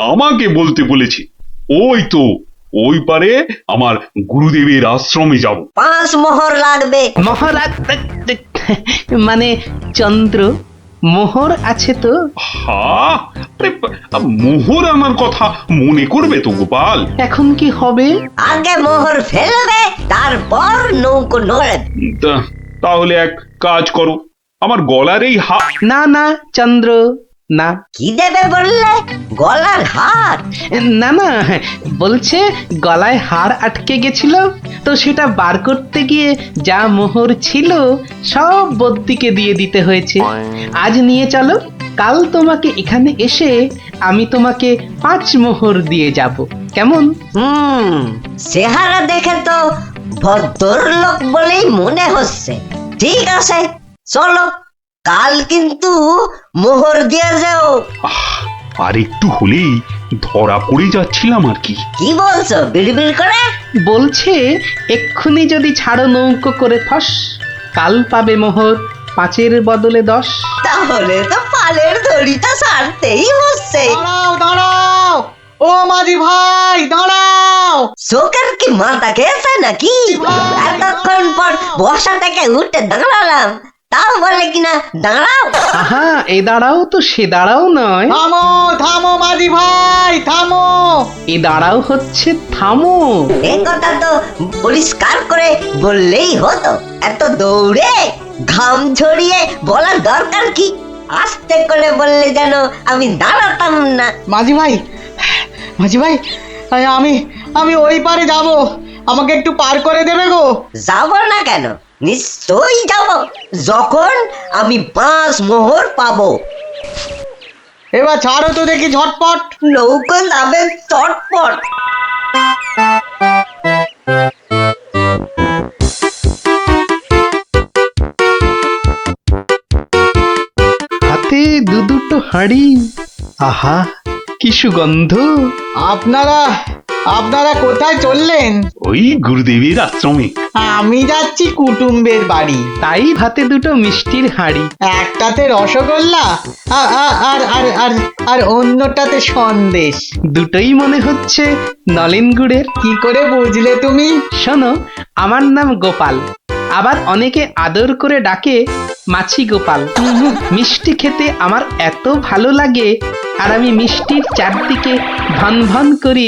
আমাকে বলতে বলেছে। ওই তো ওই পারে আমার গুরুদেবের আশ্রমে যাব। 5 মোহর লাগবে। মহারাজ মানে চন্দ্র মোহর আছে তো? হ্যাঁ, মোহর আনার কথা মনে করবে তো গোপাল। এখন কি হবে? আগে মোহর ফেলবে, তারপর নৌকো নড়বে। তাহলে এক কাজ করো, আমার গলার এই না না চন্দ্র, না। কি দেবে বললে? গলার হার? না না, বলছে গলায় হার আটকে গেছিল, তো সেটা বার করতে গিয়ে যা মোহর ছিল সব বদ্যিকে দিয়ে দিতে হয়েছে। আজ নিয়ে চলো, কাল তোমাকে এখানে এসে আমি তোমাকে 5 মোহর দিয়ে যাব, কেমন? চেহারা দেখে তো ভদ্রলোক বলেই মনে হচ্ছে। ঠিক আছে, চলো, কাল কিন্তু মোহর দিয়ে যাও। আর একটু হলেই ধরা পড়ে যাচ্ছিলাম আর কি। কি বলছো বিড়বিড় করে? বলছে এক্ষুনি যদি ছাড়ো নৌকো করে ফস, কাল পাবে মোহর 5-এর বদলে 10। তাহলে তো পালের দড়িটা ছাড়তেই হচ্ছে। দাঁড়াও দাঁড়াও, ও মাঝি ভাই দাঁড়াও। চোখের কি মাথা খেয়েছে নাকি? এতক্ষণ পর বসা থেকে উঠে দাঁড়ালাম, তাও বলে কিনা দাঁড়াও। আহা, এ দাঁড়াও তো সে দাঁড়াও নয়। থামো থামো মাঝি ভাই থামো। এ দাঁড়াও হচ্ছে থামো। এ কথা তো পরিষ্কার করে বললেই হতো। এত দৌড়ে ঘাম ঝরিয়ে বলার দরকার কি? আস্তে করে বললে যেন আমি দাঁড়াতাম না। মাঝি ভাই, মাঝি ভাই, আমি আমি ওই পারে যাব, আমাকে একটু পার করে দেবে গো? যাব না কেন? নিশ্চয়ই যাব, যখন আমি 5 মোহর পাবো। এবার ছাড়ো তো দেখি ঝটপট। নৌকো যাবে চটপট। হাতে দুটো হাঁড়ি, আহা কি সুগন্ধ। আপনারা আপনারা কোথায় চললেন? ওই গুরুদেবের আশ্রমে। আমি যাচ্ছি কুটুম্বের বাড়ি। তাই হাতে দুটো মিষ্টির হাঁড়ি। একটাতে রসগোল্লা আর আর আর আর আর অন্যটাতে সন্দেশ। দুটোই মনে হচ্ছে নলেন গুড়ের। কি করে বুঝলে তুমি? শোনো, আমার নাম গোপাল, আবার অনেকে আদর করে ডাকে মাছি গোপাল। মিষ্টি খেতে আমার এত ভালো লাগে, আর আমি মিষ্টির চারদিকে ভন ভন করি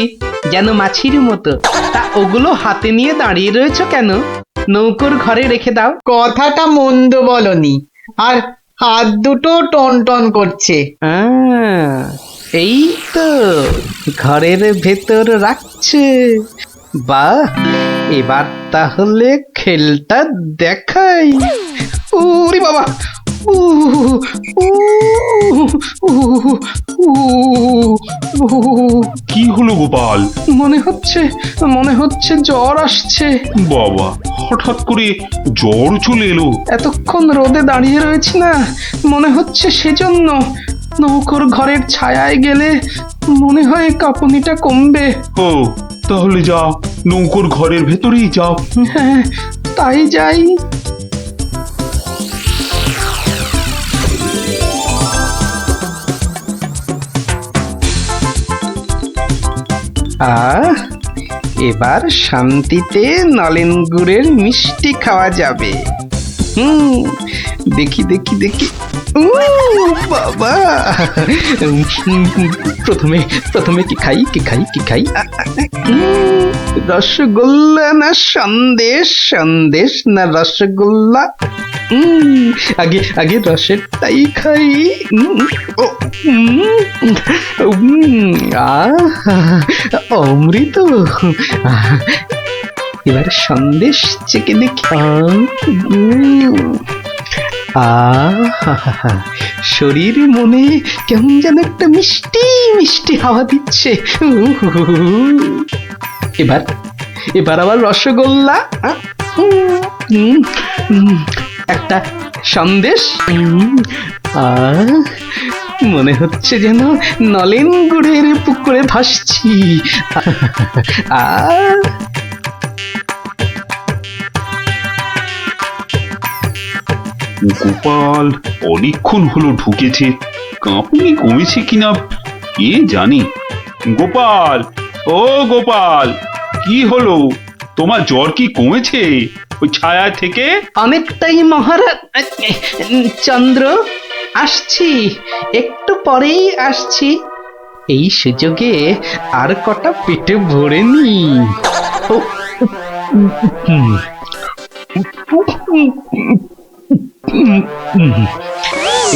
যেন মাছির মতো। তা ওগুলো হাতে নিয়ে দাঁড়িয়ে রয়েছো কেন? নৌকোর ঘরে রেখে দাও। কথাটা মন্দ বলনি, আর হাত দুটো টন টন করছে। এই তো ঘরের ভেতর রাখছে। বাহ, এবার তাহলে খেলটা দেখাই। ওরে বাবা, কি হলো গোপাল? মনে হচ্ছে জ্বর আসছে। বাবা, হঠাৎ করে জ্বর চলে এলো? এতক্ষণ রোদে দাঁড়িয়ে রয়েছি না, মনে হচ্ছে সেজন্য। নৌকোর ঘরের ছায়ায় গেলে মনে হয় কাঁপুনিটা কমবে। ও, তাহলে যাও, নৌকোর ঘরের ভেতরেই যাও। হ্যাঁ, তাই যাই। এবার শান্তিতে নলেন গুড়ের মিষ্টি খাওয়া যাবে। দেখি দেখি দেখি। বাবা, প্রথমে কি খাই কি খাই কি খাই? রসগোল্লা না সন্দেশ? সন্দেশ না রসগোল্লা? আগে আগে রসেরটাই খাই। অমৃত। এবার সন্দেশ চেকে দেখি। শরীর মনে কেমন যেন একটা মিষ্টি মিষ্টি হাওয়া দিচ্ছে। এবার আবার রসগোল্লা, একটা সন্দেশ। মনে হচ্ছে যেন নলেন গুড়ের পুকুরে ভাসছি। গোপাল অনেকক্ষণ হলো ঢুকেছে, কাঁপুনি কমেছে কিনা কে জানে। গোপাল, ও গোপাল, কি হলো? তোমার জ্বর কি কমেছে ওই ছায়া থেকে? অনেকটাই মহারাজ। চন্দ্র, আসছি, একটু পরেই আসছি। এই সুযোগে আর কটা পেটে ভরে নি। ও,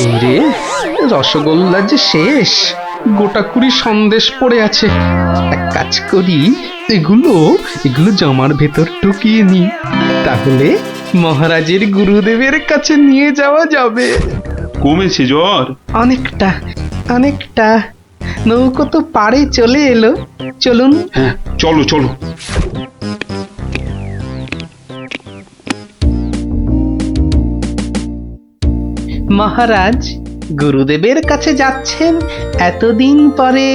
এই রে, রসগোল্লা যে শেষ, গোটা কুড়ি সন্দেশ পড়ে আছে। এক কাজ করি, এগুলো এগুলো জামার ভেতর ঢুকিয়ে নি, তাহলে মহারাজের গুরুদেবের কাছে নিয়ে যাওয়া যাবে। কমেছে জ্বর? অনেকটা, অনেকটা। নৌকো তো পাড়ে চলে এলো, চলুন। হ্যাঁ, চলো চলো। মহারাজ, গুরুদেবের কাছে যাচ্ছেন এতদিন পরে,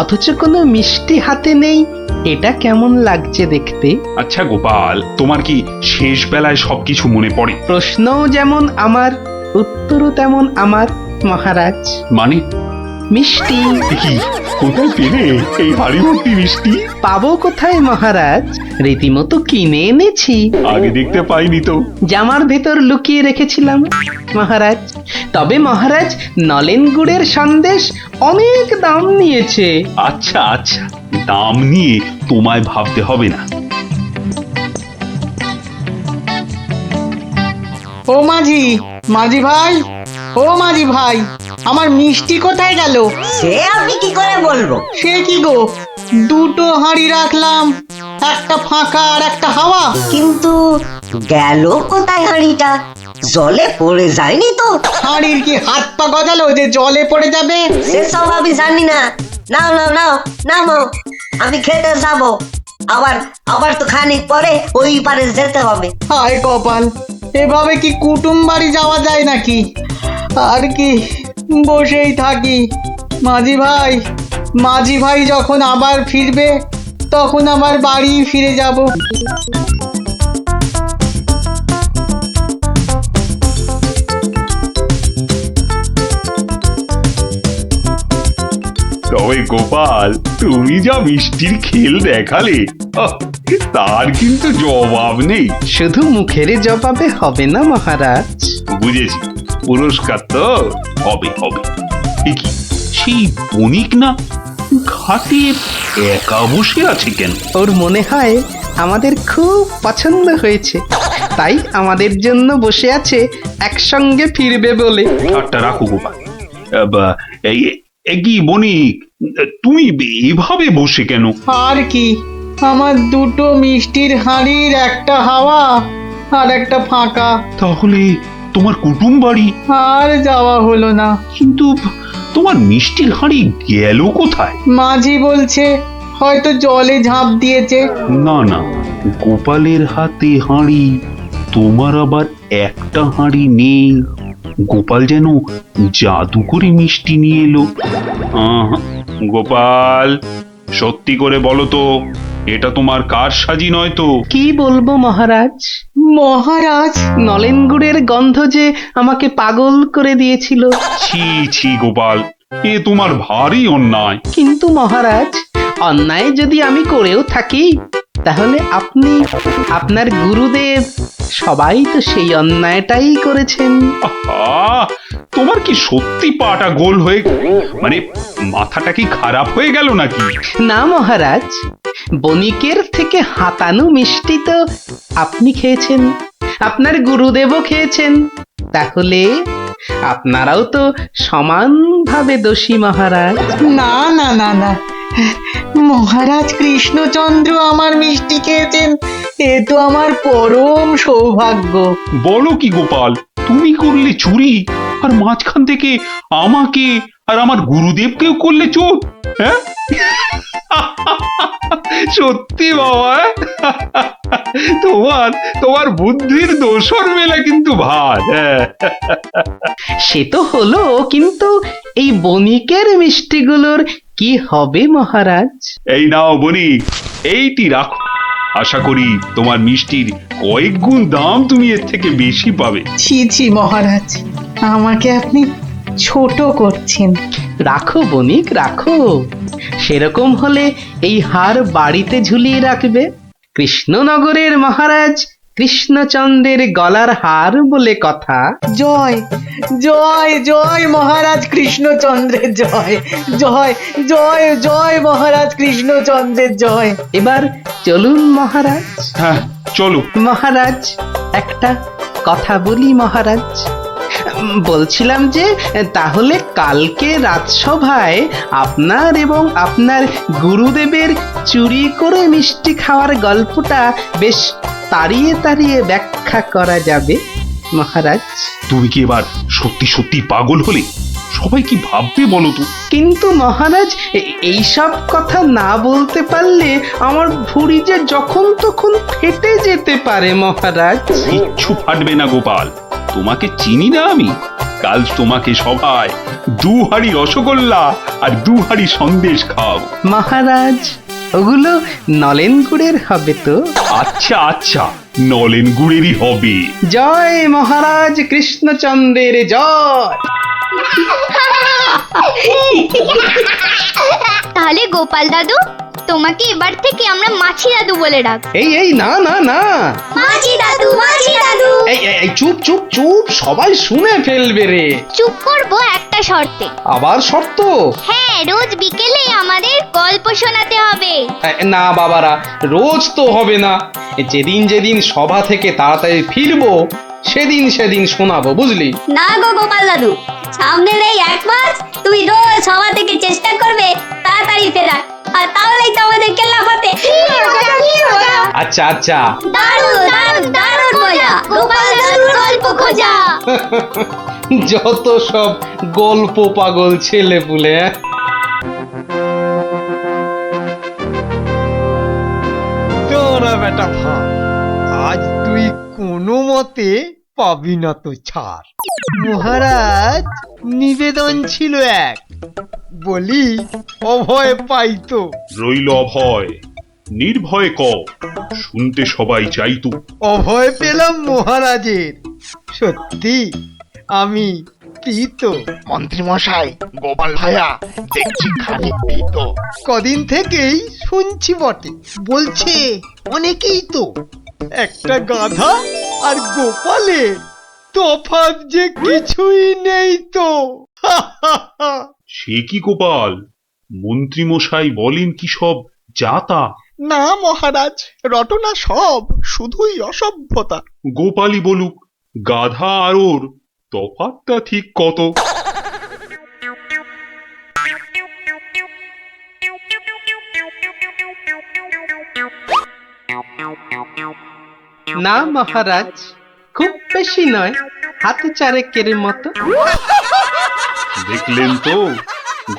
অথচ কোনো মিষ্টি হাতে নেই, এটা কেমন লাগছে দেখতে? আচ্ছা গোপাল, তোমার কি শেষ বেলায় সবকিছু মনে পড়ে? প্রশ্নও যেমন আমার, উত্তরও তেমন আমার মহারাজ। মানে? মিষ্টি কি, কোথায় পেলে এই হাড়ি ভর্তি মিষ্টি? পাবো কোথায় মহারাজ, রীতিমতো কিনে এনেছি। আগে দেখতে পাইনি তো। জামার ভেতর লুকিয়ে রেখেছিলাম মহারাজ। তবে মহারাজ, নলেন গুড়ের সন্দেশ অনেক দাম নিয়েছে। আচ্ছা আচ্ছা, দাম নিয়ে তোমায় ভাবতে হবে না। ও মাঝি, মাঝি ভাই, ও মাঝি ভাই, আমার মিষ্টি কোথায় গেল? সে আমি কি করে বলবো? সে কি গো, দুটো হাঁড়ি রাখলাম, একটা ফাঁকা আর একটা হাওয়া। কিন্তু গেল কোথায় হাঁড়িটা? জলে পড়ে যায়নি তো? হাঁড়ির কি হাত পা গজালো যে জলে পড়ে যাবে? সেসব আমি জানি না। নাও নাও নাও, নামো, আমি খেতে যাবো। আবার আবার তো খানিক পরে ওই পারে যেতে হবে। হায় কপাল, এভাবে কি কুটুম বাড়ি যাওয়া যায় নাকি? আর কি বসেই থাকি। মাঝি ভাই, মাঝি ভাই যখন আবার ফিরবে তখন আবার বাড়ি ফিরে যাব। তবে গোপাল, তুমি যা মিষ্টির খেল দেখালে, তার কিন্তু জবাব নেই। শুধু মুখের জবাবে হবে না মহারাজ। বুঝেছি, পুরস্কার তো হবে হবে। এ কি, সেই বণিক না ঘাটে একা বসে আছে কেন? ওর মনে হয় আমাদের খুব পছন্দ হয়েছে, তাই আমাদের জন্য বসে আছে, একসঙ্গে ফিরবে বলে। ঠাট্টা রাখো গোপাল। কি বণিক, তুমি এভাবে বসে কেন? আর কি, আমার দুটো মিষ্টির হাঁড়ির একটা হাওয়া আর একটা ফাঁকা। তাহলে তোমার কুটুম বাড়ি? আর যাওয়া হলো না। কিন্তু তোমার মিষ্টির হাঁড়ি গেল কোথায়? মাঝি বলছে হয়তো জলে ঝাঁপ দিয়েছে। না না, গোপালের হাতে হাঁড়ি, তোমার আবার একটা হাঁড়ি নেই। গোপাল যেন জাদু করে মিষ্টি নিয়ে এলো। গোপাল, সত্যি করে বলো তো, এটা তোমার কারসাজি নয় তো? কি বলবো মহারাজ, মহারাজ, নলেন গুড়ের গন্ধ যে আমাকে পাগল করে দিয়েছিল। ছি ছি গোপাল, এ তোমার ভারী অন্যায়। কিন্তু মহারাজ, অন্যায় যদি আমি করেও থাকি, তাহলে আপনি, আপনার গুরুদেব, সবাই তো সেই অন্যায়টাই করেছেন। আহা, তোমার কি সত্যি পাটা গোল হয়ে, মানে মাথাটা কি খারাপ হয়ে গেল নাকি? না মহারাজ, বণিকের থেকে হাতানো মিষ্টি তো আপনি খেয়েছেন, আপনার গুরুদেবও খেয়েছেন, তাহলে আপনারাও তো সমানভাবে দোষী মহারাজ। না না না না, মহারাজ কৃষ্ণচন্দ্র আমার মিষ্টি খেয়েছেন, এ তো আমার পরম সৌভাগ্য। বলো কি গোপাল, তুমি করলে চুরি, আর মাঝখান থেকে আমাকে আর আমার গুরুদেবকেও করলে চোর? হ্যাঁ? সত্যি বাবা, তোমার তোমার বুদ্ধির দোসর মেলা কিন্তু ভার। সে তো হলো, কিন্তু এই বণিকের মিষ্টিগুলোর কি হবে মহারাজ? এই নাও বণিক, এইটি রাখো। আশা করি তোমার মিষ্টির কয়েক গুণ দাম তুমি এর থেকে বেশি পাবে। ছি ছি মহারাজ, আমাকে আপনি ছোট করছেন। রাখছেন। রাখো বণিক রাখো, সেরকম হলে এই হার বাড়িতে ঝুলিয়ে রাখবে। কৃষ্ণনগরের মহারাজ কৃষ্ণচন্দ্রের গলার হার বলে কথা। জয় জয় জয় মহারাজ কৃষ্ণচন্দ্রের জয়, জয় জয় জয় মহারাজ কৃষ্ণচন্দ্রের জয়। এবার চলুন মহারাজ। হ্যাঁ চলো। মহারাজ একটা কথা বলি মহারাজ, বলছিলাম যে তাহলে কালকে রাজসভায় আপনার এবং আপনার গুরুদেবের চুরি করে মিষ্টি খাওয়ার গল্পটা বেশ তাড়িয়ে তাড়িয়ে ব্যাখ্যা করা যাবে মহারাজ। তুমি কি এবার সত্যি সত্যি পাগল হলে? সবাই কি ভাববে বলো তো? কিন্তু মহারাজ এইসব কথা না বলতে পারলে আমার ভুঁড়ি যে যখন তখন ফেটে যেতে পারে মহারাজ। কিচ্ছু ফাটবে না গোপাল, তোমাকে চিনি না আমি? কাল তোমাকে সবাই 2 হাঁড়ি রসগোল্লা আর 2 হাঁড়ি সন্দেশ খাও। মহারাজ ওগুলো নলেন গুড়ের হবে তো? আচ্ছা আচ্ছা, নলেন গুড়েরই হবে। জয় মহারাজ কৃষ্ণচন্দ্রের জয়। তাহলে গোপাল দাদু, তোমাকে এবার থেকে আমরা মাছি দাদু বলে ডাক। এই এই না না না, মাছি দাদু, মাছি দাদু। এই চুপ চুপ চুপ, সবাই শুনে ফেলবে রে। চুপ করবো একটা শর্তে। আবার শর্ত? হ্যাঁ, রোজ বিকেলে আমাদের গল্প শোনাতে হবে। না বাবারা, রোজ তো হবে না, যেদিন যেদিন সভা থেকে তাড়াতাড়ি ফিরবো সেদিন সেদিন শোনাবো, বুঝলি? না গো গোপাল দাদু, সামনের এই 1 মাস তুমি রোজ সভা থেকে চেষ্টা করবে তাড়াতাড়ি ফেরার, আর তাহলেই তো আমাদের কেল্লা ফতে। আচ্ছা আচ্ছা। দারুণ দারুণ দারুণ মজা, গোপাল দাদুর গল্প খোঁজা। যত সব গল্প পাগল ছেলে পুলে। তোরা বেটা ভাই, আজ তুই কোনো মতে পাবি না তো ছাড়। মহারাজ নিবেদন ছিল এক, বলি অভয় পাইতো। রইল অভয়, নির্ভয় ক, শুনতে সবাই চাইতো। অভয় পেলাম মহারাজের, সত্যি আমি প্রীত। মন্ত্রী মশাই, গোপাল ভাইয়া দেখছি খানিক ভীত। কদিন থেকেই শুনছি বটে, বলছে অনেকেই তো একটা গাধা আর গোপালের তফাৎ যে কিছুই নেই তো। সে কি গোপাল, মন্ত্রী মশাই বলেন কি সব যাতা? না মহারাজ, রটনা সব, শুধুই অসভ্যতা। গোপালই বলুক, গাধা আর ওর তফাৎটা ঠিক কত? না মহারাজ, খুব বেশি নয়, হাত চারেকের মতো। দেখলেন তো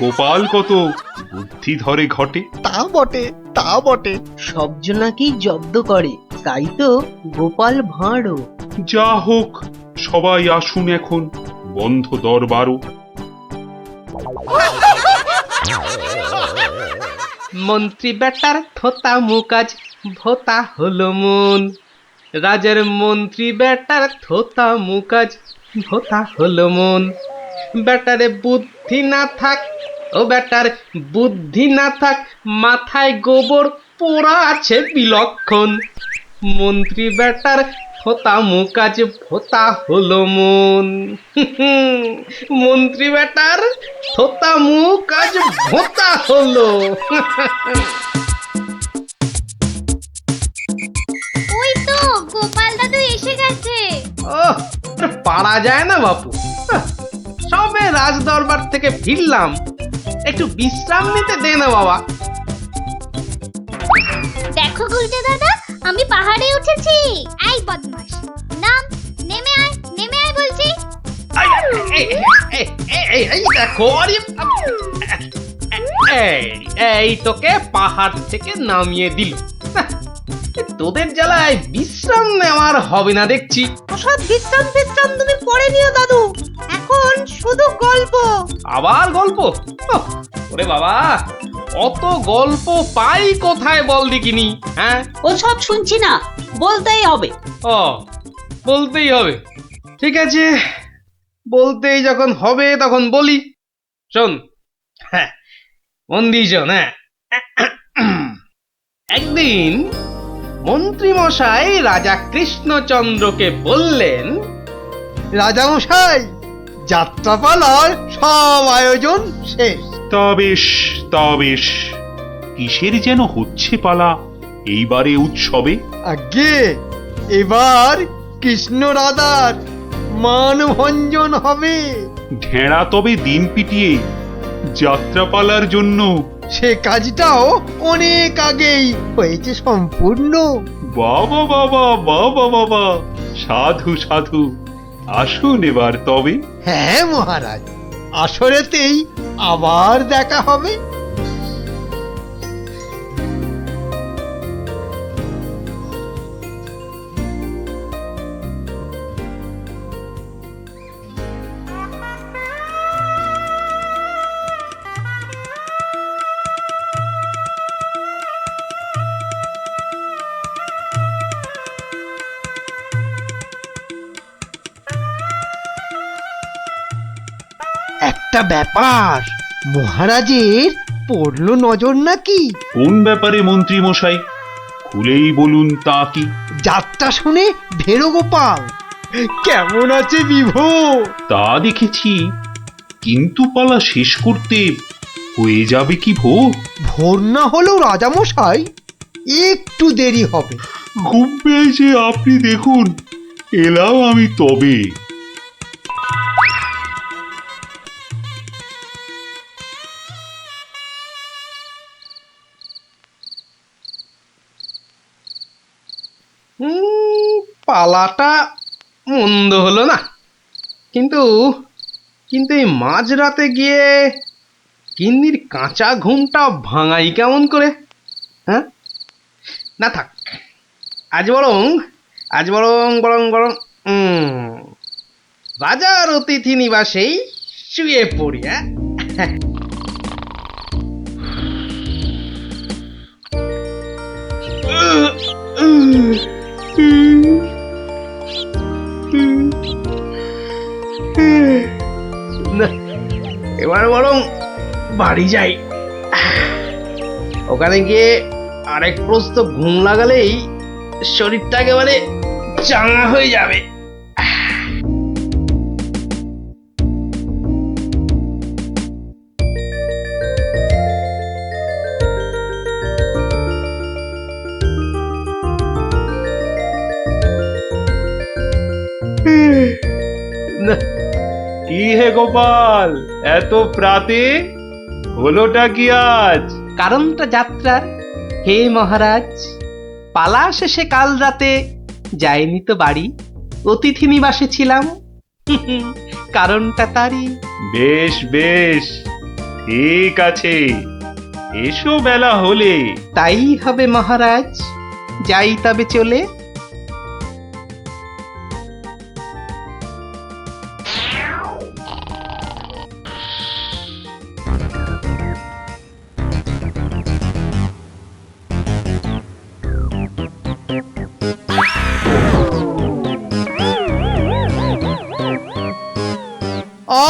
গোপাল কত বুদ্ধি ধরে ঘটে। তা বটে, তা বটে। সব জনাকেই জব্দ করে, তাই তো গোপাল ভাঁড়ও। যা হোক, সবাই আসুন এখন, বন্ধ দরবারও। মন্ত্রী বেটার থোতা মুকাজ ভোতা হলো মন। রাজার মন্ত্রী বেটার থোতা মুকাজ ভোতা হলো মন। বেটারে বুদ্ধি না থাক, ও বেটার বুদ্ধি না থাক, মাথায় গোবর পোড়া আছে বিলক্ষণ। মন্ত্রী বেটার থোতা মুকাজ ভোতা হলো মন। মন্ত্রী বেটার থোতা মুকাজ ভোতা হলো। ওই তো গোপাল দাদু এসে গেছে। ওহ, পারা যায় না বাপু, সবে রাজ দরবার থেকে ফিরলাম, একটু বিশ্রাম নিতে দে না বাবা। দেখো গুলটে দাদা, আমি পাহাড়ে উঠেছি। এই বদমাশ, নাম, নেমে আয়, নেমে আয় বলছি। এই দেখো, এই তোকে পাহাড় থেকে নামিয়ে দিল। তোদের জ্বালায় বিশ্রাম নেওয়ার হবে না দেখছি। ওসব বিশ্রাম বিশ্রাম তুমি পরে নিও দাদু, এখন শুধু গল্প। আবার গল্প? ওরে বাবা, অত গল্প পাই কোথায় বল দেখিনি? হ্যাঁ, ওসব শুনছি না, বলতেই হবে। ও, বলতেই হবে। ঠিক আছে, বলতেই যখন হবে তখন বলি। শোন, হ্যাঁ, মন দিয়ে শোন, হ্যাঁ। একদিন মন্ত্রী মশাই রাজা কৃষ্ণচন্দ্রকে বললেন, রাজামশাই, যাত্রাপালার সব আয়োজন শেষ। তা বেশ কিসের যেন হচ্ছে পালা এইবারে উৎসবে? আগে এবার কৃষ্ণ রাধার মানভঞ্জন হবে। ঢেড়া তবে দিন পিটিয়ে যাত্রাপালার জন্য। সে কাজটাও অনেক আগেই হয়েছে সম্পূর্ণ। বাবা বাবা বাবা বাবা, সাধু সাধু, আসুন এবার তবে। হ্যাঁ মহারাজ, আসরেতেই আবার দেখা হবে। একটা ব্যাপার মহারাজের পড়লো নজর নাকি? কোন ব্যাপারে মন্ত্রী মশাই, খুলেই বলুন তা কি? যাত্রা শুনে ভেরো গোপাল কেমন আছে বিভো? তা দেখেছি, কিন্তু পালা শেষ করতে হয়ে যাবে কি ভোর? ভোর না হলেও রাজামশাই একটু দেরি হবে। ঘুম পেয়েছে আপনি দেখুন, এলাম আমি তবে। পালাটা মন্দ হলো না, কিন্তু কিন্তু এই মাঝরাতে গিয়ে গিন্নির কাঁচা ঘুমটা ভাঙাই কেমন করে? হ্যাঁ, না থাক, আজ বরং রাজার অতিথি নিবাসেই শুয়ে পড়ি। হ্যাঁ, না, এবার বরং বাড়ি যাই। ওখানে গিয়ে আরেক প্রস্ত ঘুম লাগালেই শরীরটা একেবারে চাঙা হয়ে যাবে। না, কি হে গোপাল, এত প্রাতে হলোটা কি আজ? কারণটা যাত্রার, হে মহারাজ, পালা শেষে কাল রাতে যাইনি তো বাড়ি, অতিথি নিবাসে ছিলাম। কারণটা তারই। বেশ বেশ, ঠিক আছে, এসো বেলা হলে। তাই হবে মহারাজ, যাই তবে চলে।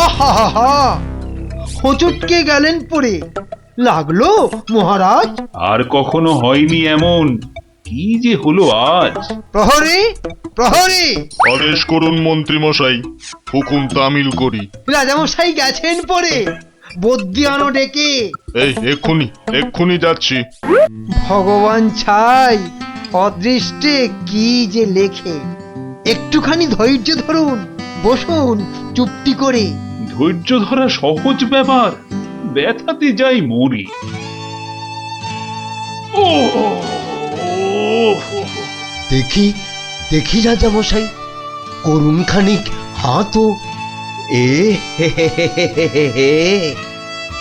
আহা, হোঁচটকে গেলেন পড়ে, লাগলো মহারাজ? আর কখনো হয়নি এমন, কি যে হলো আজ? প্রহরী, প্রহরী! আদেশ করুন মন্ত্রী মশাই, হুকুম তামিল করি। রাজামশাই গেছেন পড়ে, বদ্যি আনো ডেকে। এই এক্ষুনি যাচ্ছি। ভগবান ছাই, অদৃষ্টে কি যে লেখে। একটুখানি ধৈর্য ধরুন, বসুন চুপটি করে। ধৈর্য ধরা সহজ ব্যাপার, ব্যথাতে যাই মরি। ও দেখি রাজামশাই, করুন খানিক হাতও।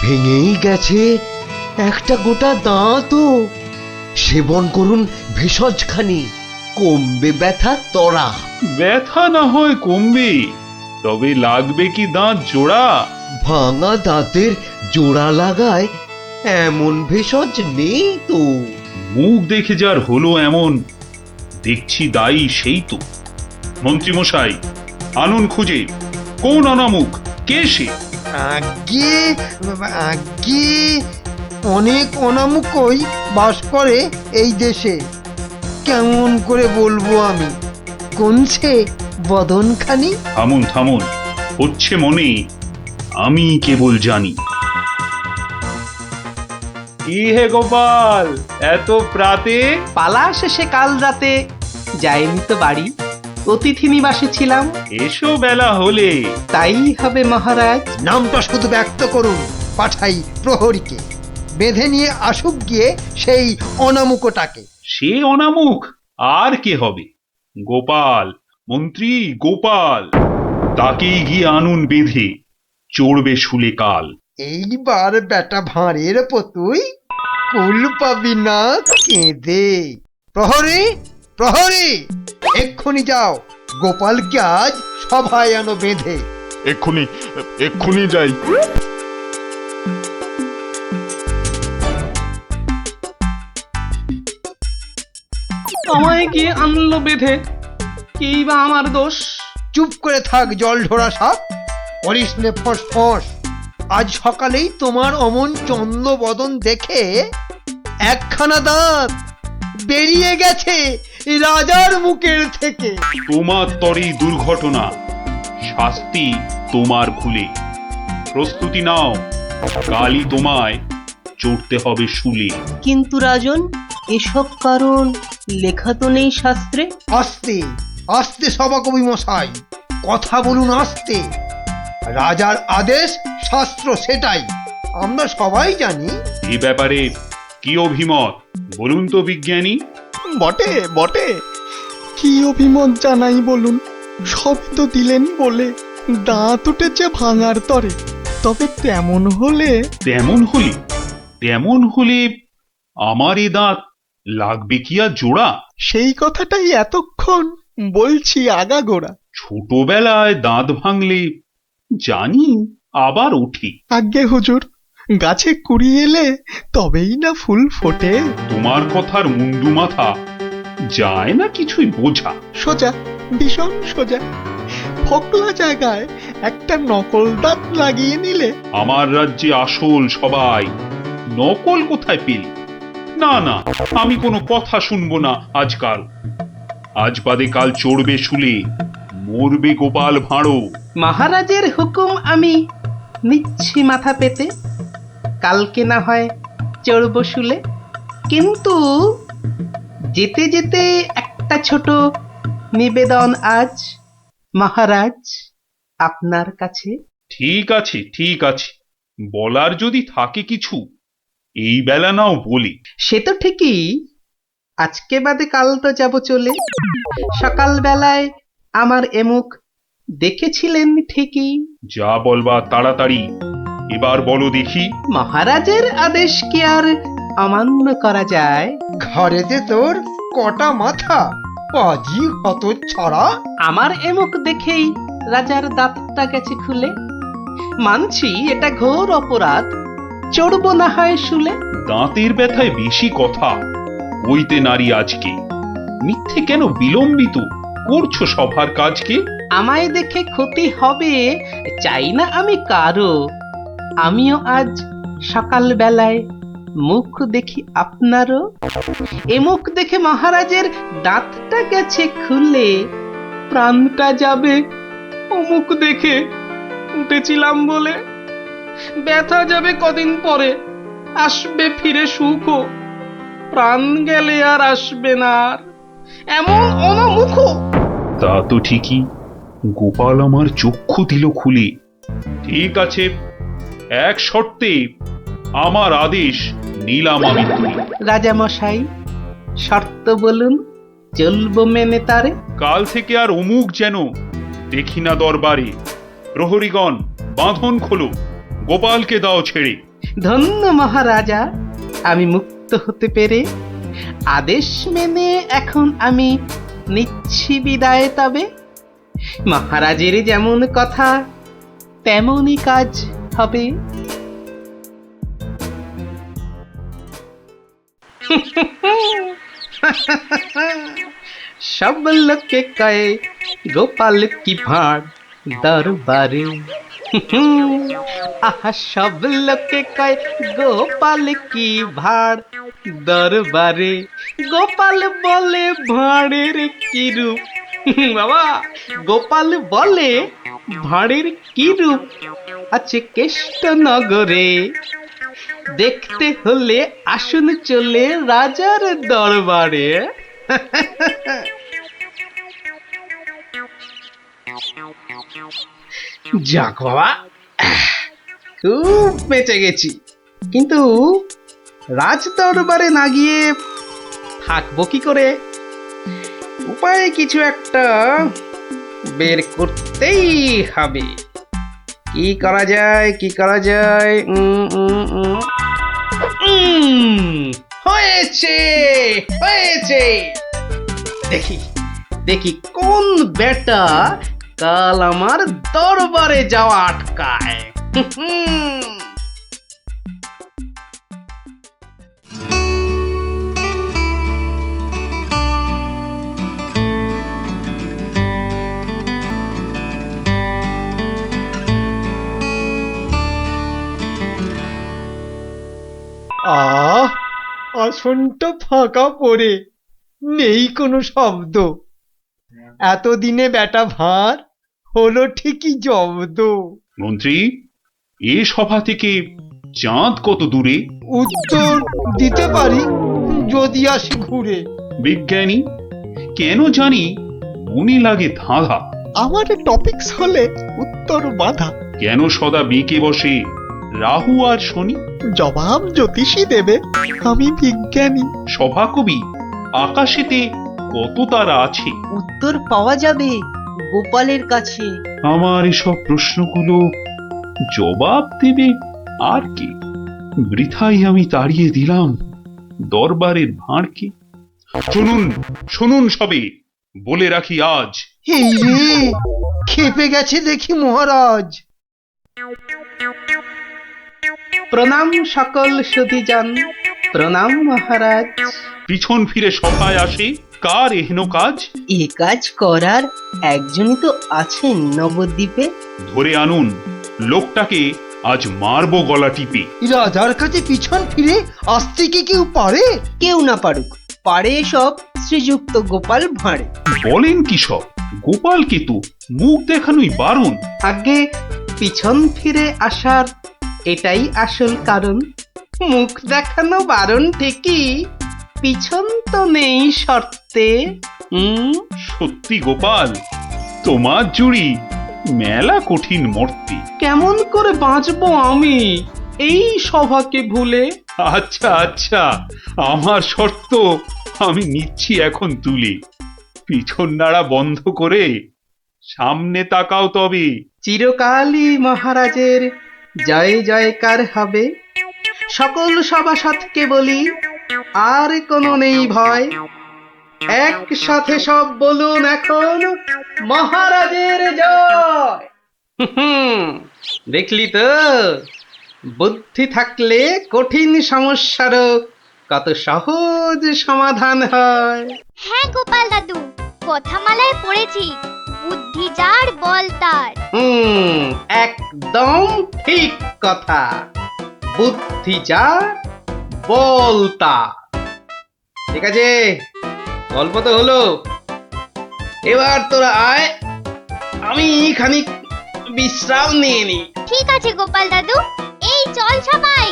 ভেঙেই গেছে একটা গোটা দাঁতও। সেবন করুন ভেষজ খানি, কমবে ব্যথা তরা। ব্যথা না হয় কমবে, তবে লাগবে কি দাঁত জোড়া? ভাঙা দাঁতের জোড়া লাগায় এমন ভেষজ নেই তো। মুখ দেখে যার হলো এমন, দেখছি দায়ী সেই তো। মন্ত্রী মশাই, আনুন খুঁজে, কোন অনামুখ, কে সে? আগে আগে অনেক অনামুকই বাস করে এই দেশে। কেমন করে বলবো আমি, কোনছে বদনখানি? থামুন থামুন, হচ্ছে মনে, আমি কেবল জানি। কি হে গোপাল, এত প্রাতে? পালা শেষে কাল রাতে যাইনি তো বাড়ি, অতিথি নিবাসে ছিলাম। এসো বেলা হলে। তাই হবে মহারাজ। নামটা শুধু ব্যক্ত করুন, পাঠাই প্রহরীকে, বেঁধে নিয়ে আসুক গিয়ে সেই অনামুকটাকে। সে অনামুখ আর কে হবে? গোপাল, মন্ত্রী গোপাল, তাকেই গিয়ে আনুন বেঁধে, চড়বে শুলে কাল। এইবার বেটা ভাঁড়ের পতুই কুল পাবি না কেঁদে। প্রহরী, প্রহরী, এক্ষুনি যাও, গোপালকে আজ সভায় আনো বেঁধে। এক্ষুনি এক্ষুনি যাই। আমায় কি আনলো বেঁধে? কি বা আমার দোষ? চুপ করে থাক জল ঢোড়া সাপ, করিস নে ফস ফস। আজ সকালেই তোমার অমন চন্দ্র বদন দেখে একখানা দাঁত বেরিয়ে গেছে রাজার মুখের থেকে। তোমার তরে দুর্ঘটনা, শাস্তি তোমার ভুলে। প্রস্তুতি নাও, কালই তোমায় চড়তে হবে শুলে। কিন্তু রাজন, এসব কারণ লেখা তো নেই শাস্ত্রে। আস্তে আস্তে সভাকবি মশাই, কথা বলুন আস্তে। রাজার আদেশ শাস্ত্র সেটাই, আমরা সবাই জানি। এ ব্যাপারে কি অভিমত বলুন তো বিজ্ঞানী? বটে বটে, কি অভিমত জানাই বলুন? সবই তো দিলেন বলে, দাঁত উঠেছে ভাঙার তরে। তবে তেমন হলে তেমন হলে আমার এ দাঁত লাগবে কি আর জোড়া? সেই কথাটাই এতক্ষণ বলছি আগাগোড়া। ছোটবেলায় দাঁত ভাঙলে জানি আবার উঠি। আজ্ঞে হুজুর, গাছে কুড়ি এলে তবেই না ফুল ফোটে। তোমার কথার মুন্ডু মাথা যায় না কিছুই বোঝা। সোজা, ভীষণ সোজা। ফোকলা জায়গায় একটা নকল দাঁত লাগিয়ে নিলে। আমার রাজ্যে আসল সবাই, নকল কোথায় পেলি? না না, আমি কোনো কথা শুনবো না আজকাল। আজ বাদে কাল চড়বে শুলে, মরবে গোপাল ভাঁড়ো। মহারাজের হুকুম আমি নিচ্ছি মাথা পেতে, কালকে না হয় চড়ব শুলে। কিন্তু যেতে যেতে একটা ছোট নিবেদন আজ মহারাজ আপনার কাছে। ঠিক আছে ঠিক আছে, বলার যদি থাকে কিছু এই বেলা নাও বলি। সে তো ঠিকই, আজকে বাদে কাল তো যাব চলে। সকাল বেলায় আমার এমুখ দেখেছিলেন ঠিকই। যা বলবা তাড়াতাড়ি এবার বলো দেখি। মহারাজের আদেশ কি আর অমান্য করা যায়? ঘরেতে তোর কটা মাথা, পাজি হত ছাড়া। আমার এমুখ দেখেই রাজার দাঁতটা গেছে খুলে। মানছি এটা ঘোর অপরাধ, চড়ব না হয় শুলে। দাঁতের ব্যথায় বেশি কথা হইতে নারী আজকে, মিথ্যে কেন বিলম্বিত করছো সভার কাজকে? আমায় দেখে ক্ষতি হবে চাই না আমি কারো। আমিও আজ সকাল বেলায় মুখ দেখি আপনারও। এ মুখ দেখে মহারাজের দাঁতটা গেছে খুলে, প্রাণটা যাবে ও মুখ দেখে উঠেছিলাম বলে। ব্যথা যাবে কদিন পরে, আসবে ফিরে সুখ, প্রাণ গেলে আর আসবে না আর এমন অনামুখ। তা তো ঠিকই, গোপাল আমার চক্ষু দিল খুলে। ঠিক আছে, এক শর্তে আমার আদেশ নিলাম আমি তুলে। রাজা মশাই, শর্ত বলুন, চলবো মেনে তারে। কাল থেকে আর অমুক যেন দেখি না দরবারে। প্রহরীগণ বাঁধন খোলো, গোপালকে দাও ছেড়ে। ধন্য মহারাজা, আমি মুক্ত হতে পেরে। আদেশ মেনে এখন আমি নিচ্ছি বিদায় তবে। মহারাজের যেমন কথা তেমনই কাজ হবে। সব লোকে কয়ে গোপাল কি ভাঁড় দরবারে। আহা সব লোকে কয় গোপাল কি ভাঁড়, দরবারে গোপাল বলে ভাঁড়ের কি রূপ। বাবা, গোপাল বলে ভাঁড়ের কি রূপ আছে কেষ্ট নগরে, দেখতে হলে আসুন চলে রাজার দরবারে। যাক বাবা, খুব বেঁচে গেছি। কিন্তু রাজ দরবারে না গিয়ে থাকবো কি করে? উপায় কিছু একটা বের করতেই হবে। কি করা যায়, কি করা যায়? হয়েছে, হয়েছে। দেখি দেখি কোন বেটা কাল আমার দরবারে যাওয়া আটকায়। আহ, আসনটা ফাঁকা পড়ে নেই কোনো শব্দ। এতদিনে বেটা ভাঁড় হলো ঠিকই জব্দ। মন্ত্রী, এ সভা থেকে চাঁদ কত দূরে? উত্তর দিতে পারি যদি আসি ঘুরে। বিজ্ঞানী, কেন জানি মনে লাগে ধাঁধা। আমার টপিকস হলে উত্তর বাধা। কেন সদা বেঁকে বসে রাহু আর শনি? জবাব জ্যোতিষী দেবে, আমি বিজ্ঞানী। সভাকবি, আকাশেতে কত তারা আছে? উত্তর পাওয়া যাবে গোপালের কাছে। আমার এসব প্রশ্নগুলো জবাব দেবে আর কে? বৃথাই আমি তাড়িয়ে দিলাম দরবারের ভাঁড়কে। শুনুন, শুনুন সবে, বলে রাখি আজ। এই রে, খেপে গেছে দেখি মহারাজ। প্রণাম সকল সুধীজন, প্রণাম মহারাজ। পিছন ফিরে সভায় আসে কার এহেন কাজ? এ কাজ করার একজনই তো আছেন নবদ্বীপে। ধরে আনুন লোকটাকে, আজ মারবো গলা টিপে। রাজার কাছে পিছন ফিরে আসতে কি কেউ পারে? কেউ না পারুক, পারে সব শ্রীযুক্ত গোপাল ভাঁড়ে। বলেন কি সব? গোপালকে তো মুখ দেখানোই বারণ। আগে পিছন ফিরে আসার এটাই আসল কারণ। মুখ দেখানো বারণ ঠিকই, পিছন তো নেই শর্তে। সত্যি গোপাল, তোমার জুড়ি মেলা কঠিন মর্তে। কেমন করে বাঁচবো আমি এই সভাকে ভুলে? আচ্ছা আচ্ছা, আমার শর্ত আমি নিচ্ছি এখন তুলে। পিছন নাড়া বন্ধ করে সামনে তাকাও তবে। চিরকালই মহারাজের জয় জয়কার হবে। সকল সভাসদকে বলি, আর কোনো নেই ভয়। একসাথে সব বলুন এখন, মহারাজের জয়। দেখলি তো, বুদ্ধি থাকলে কঠিন সমস্যারও কত সহজ সমাধান হয়। হ্যাঁ গোপাল দাদু, কথামালায় পড়েছি, বুদ্ধি যার বল তার। একদম ঠিক কথা। বুদ্ধি যা, বল তার। ঠিক আছে, গল্প তো হলো, এবার তোরা আয়, আমি খানিক বিশ্রাম নিয়ে নি। ঠিক আছে গোপাল দাদু, এই চল সবাই।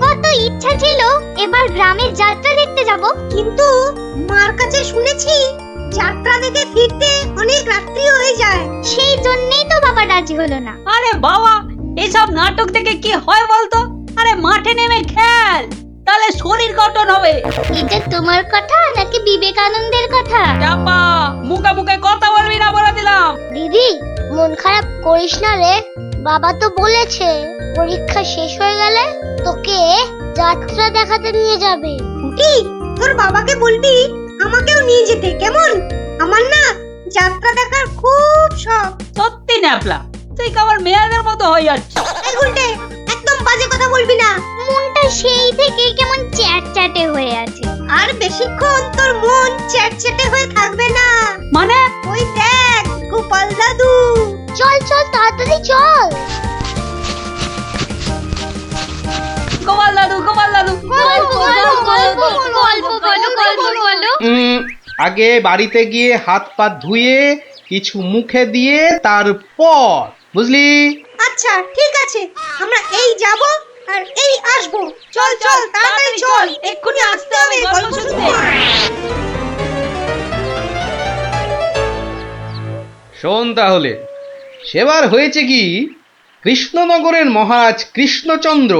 কত ইচ্ছা ছিল এবার গ্রামের যাত্রা দেখতে যাব, কিন্তু মার কাছে শুনেছি যাত্রা দেখে ফিরতে অনেক রাত্রি হয়ে যায়। সেই জন্যই তো বাবা রাজি হলো না। আরে বাবা, এসব নাটক দেখে কি হয় বলতো? আরে মাঠে নেমে খেল, তাহলে শরীর গঠন হবে। এটা তোমার কথা নাকি বিবেকানন্দের কথা? চাপা, মুখে মুখে কথা বলবি না বলে দিলাম। দিদি, মন খারাপ করিস না রে। বাবা তো বলেছে পরীক্ষা শেষ হয়ে গেলে তোকে যাত্রা দেখাতে নিয়ে যাবে। কি, তোর বাবাকে বলবি আমাকেও নিয়ে যেতে, কেমন? আমার না যাত্রা দেখার খুব শখ। সত্যি ন্যাপলা, তুই কেমন মেয়েদের মতো হয়ে যাচ্ছিস। এই গুলটে, একদম বাজে কথা বলবি না। মনটা সেই থেকে কেমন চ্যাটচ্যাটে হয়ে আছে। আর বেশিক্ষণ তোর মন চ্যাটচ্যাটে হয়ে থাকবে না। মানে ওই দেখ গোপাল দাদু। চল চল তাড়াতাড়ি চল। গোপাল দাদু, গোপাল দাদু, গল্প বলো। আগে বাড়িতে গিয়ে হাত পা ধুয়ে কিছু মুখে দিয়ে তারপর, বুঝলি? আচ্ছা ঠিক আছে, আমরা এই যাব আর এই আসব। চল চল তাড়াতাড়ি চল, এক্ষুনি আসতে হবে গল্প শুনতে। শোন তাহলে, সেবার হয়েছে কি, কৃষ্ণনগরের মহারাজ কৃষ্ণচন্দ্র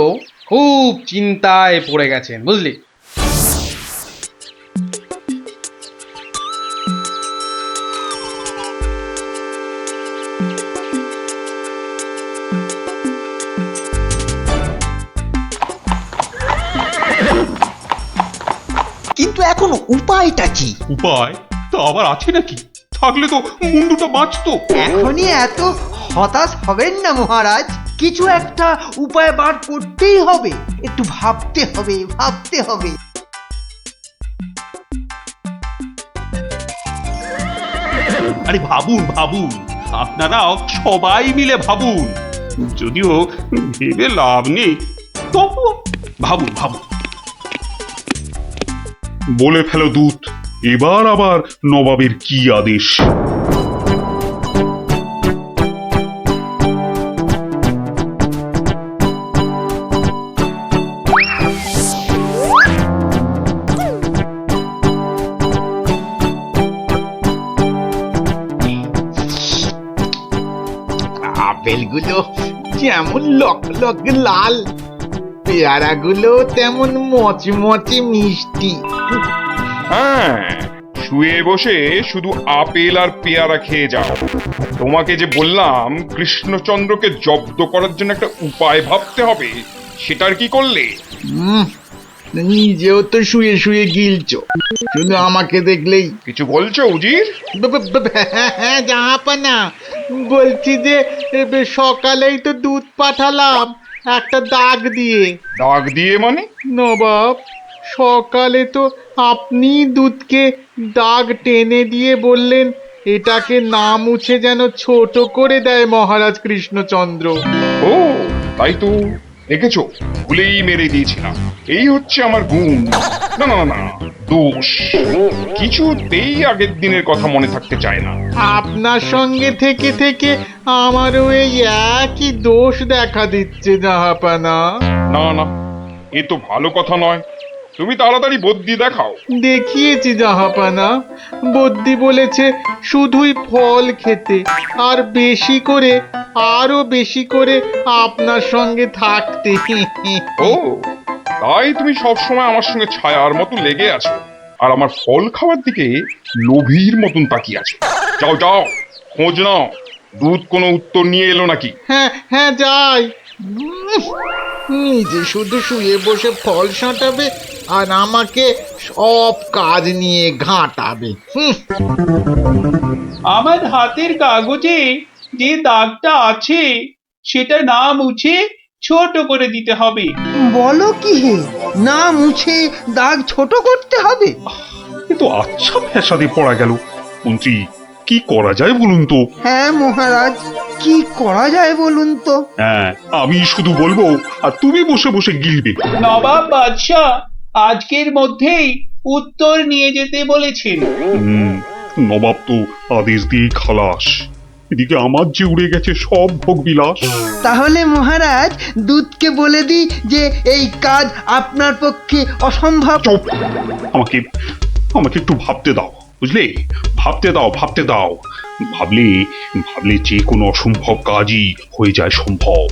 খুব চিন্তায় পড়ে গেছেন, বুঝলি? কিন্তু এখন উপায়টা কি? উপায় তা আবার আছে নাকি? থাকলে তো মুন্ডুটা বাঁচতো। এখনই এত হতাশ হবেন না মহারাজ, কিছু একটা উপায় বার করতেই হবে। একটু ভাবতে হবে, ভাবতে হবে। আরে ভাবুন ভাবুন, আপনারাও সবাই মিলে ভাবুন। যদিও ভেবে লাভ নেই, তবু ভাবুন ভাবুন। বলে ফেলো দূত, এবার আবার নবাবের কি আদেশ? আপেলগুলো যেমন লক লক লাল, পেয়ারাগুলো তেমন মচমচে মিষ্টি। হ্যাঁ, শুয়ে বসে শুধু আপেল আর পেয়ারা খেয়ে যাও। তোমাকে যে বললাম কৃষ্ণচন্দ্রকে জব্দ করার জন্য একটা উপায় ভাবতে হবে, সেটার কি করলে? নিজেও তো শুয়ে শুয়ে গিলছো, শুধু আমাকে দেখলেই। কিছু বলছো উজির? হ্যাঁ জাহাপানা, বলছি যে সকালেই তো দুধ পাঠালাম একটা দাগ দিয়ে। দাগ দিয়ে মানে? নবাব, সকালে তো আপনি দুধকে দাগ টেনে দিয়ে বললেন এটাকে না মুছে যেন ছোট করে দেয় মহারাজ কৃষ্ণচন্দ্র। ও তাই তো, দেখেছো, ভুলেই মেরে দিয়েছিলাম। এই হচ্ছে আমার গুণ। না না না, দোষ। কিছুতেই আগের দিনের কথা মনে থাকতে চায় না। আপনার সঙ্গে থেকে থেকে আমারও এই একই দোষ দেখা দিচ্ছে জাহাপানা। না না, এ তো ভালো কথা নয়। তুমি তাড়াতাড়ি বদ্যি দেখাও। দেখিয়েছি জাহাপানা, বদ্যি বলেছে শুধুই ফল খেতে আর বেশি করে, আরো বেশি করে আপনার সঙ্গে থাকতে। ও তাই তুমি সবসময় আমার সঙ্গে ছায়ার মতো লেগে আছো, আর আমার ফল খাওয়ার দিকে লোভীর মতন তাকিয়ে আছো। যাও যাও, খোঁজ নাও, দুধ কোনো উত্তর নিয়ে এলো নাকি। হ্যাঁ হ্যাঁ যাই। নিজে শুধু শুয়ে বসে ফল সাঁটাবে আর আমাকে সব কাজ নিয়ে ঘাঁটাবে। আমার হাতের কাগজে যে দাগটা আছে সেটা না মুছে ছোট করে দিতে হবে। বলো কি হে, না মুছে দাগ ছোট করতে হবে? এ তো আচ্ছা ফ্যাসাদে পড়া গেল। মন্ত্রী, কি করা যায় বলুন তো? হ্যাঁ মহারাজ, কি করা যায় বলুন তো? হ্যাঁ, আমি শুধু বলবো আর তুমি বসে বসে গিলবে। নবাব বাদশাহ আজকের মধ্যেই উত্তর নিয়ে যেতে বলেছেন। নবাব তো আদেশ দিয়ে খালাস। এদিকে আমার যে উড়ে গেছে সব ভোগ বিলাস। তাহলে মহারাজ দুধকে বলে দিই যে এই কাজ আপনার পক্ষে অসম্ভব। চুপ! আমাকে আমাকে একটু ভাবতে দাও, বুঝলে? ভাবতে দাও, ভাবতে দাও। ভাবলে ভাবলে যে কোনো অসম্ভব কাজই হয়ে যায় সম্ভব।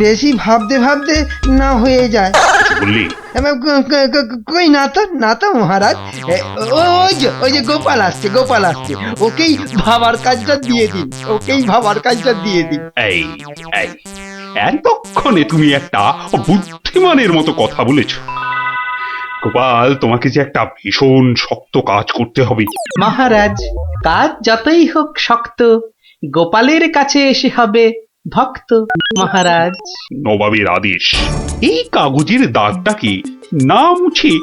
বেশি ভাবতে ভাবতে না হয়ে যায়। বললে কই না তো মহারাজ। ওই যে গোপাল আসছে, গোপাল আসছে। ওকেই ভাবার কাজটা দিয়ে দিন, ওকেই ভাবার কাজটা দিয়ে দিন। এই এই এতক্ষণে তুমি একটা বুদ্ধিমানের মতো কথা বলেছ। গোপাল, তোমাকে যে একটা ভীষণ শক্ত কাজ করতে হবে। মহারাজ, কাজ যতই হোক শক্ত, গোপালের কাছে এসে হবে ভক্ত মহারাজ। নবাবের আদেশ, এই কাগজের দাগটাকে না মুছে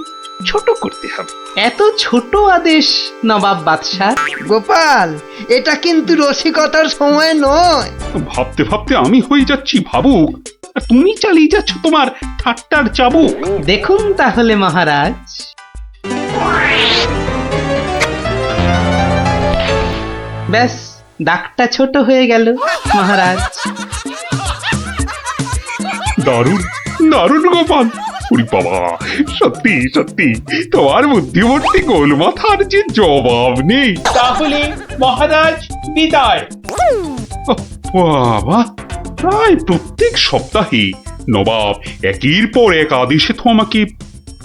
ছোট করতে হবে। এত ছোট আদেশ নবাব বাদশাহ? গোপাল, এটা কিন্তু রসিকতার সময় নয়। ভাবতে ভাবতে আমি হয়ে যাচ্ছি ভাবুক, আর তুমি চালিয়ে যাচ্ছ তোমার ঠাট্টার চাবুক। দেখুন তাহলে মহারাজ। ব্যাস, দাগটা ছোট হয়ে গেল মহারাজ। দারুণ দারুণ গোপাল, ওরে বাবা, সত্যি সত্যি তোমার বুদ্ধিমূর্তি গোল মাথার যে জবাব নেই। তাহলে মহারাজ বিদায়। বাবা, প্রায় প্রত্যেক সপ্তাহে নবাব একের পর এক আদেশে তো আমাকে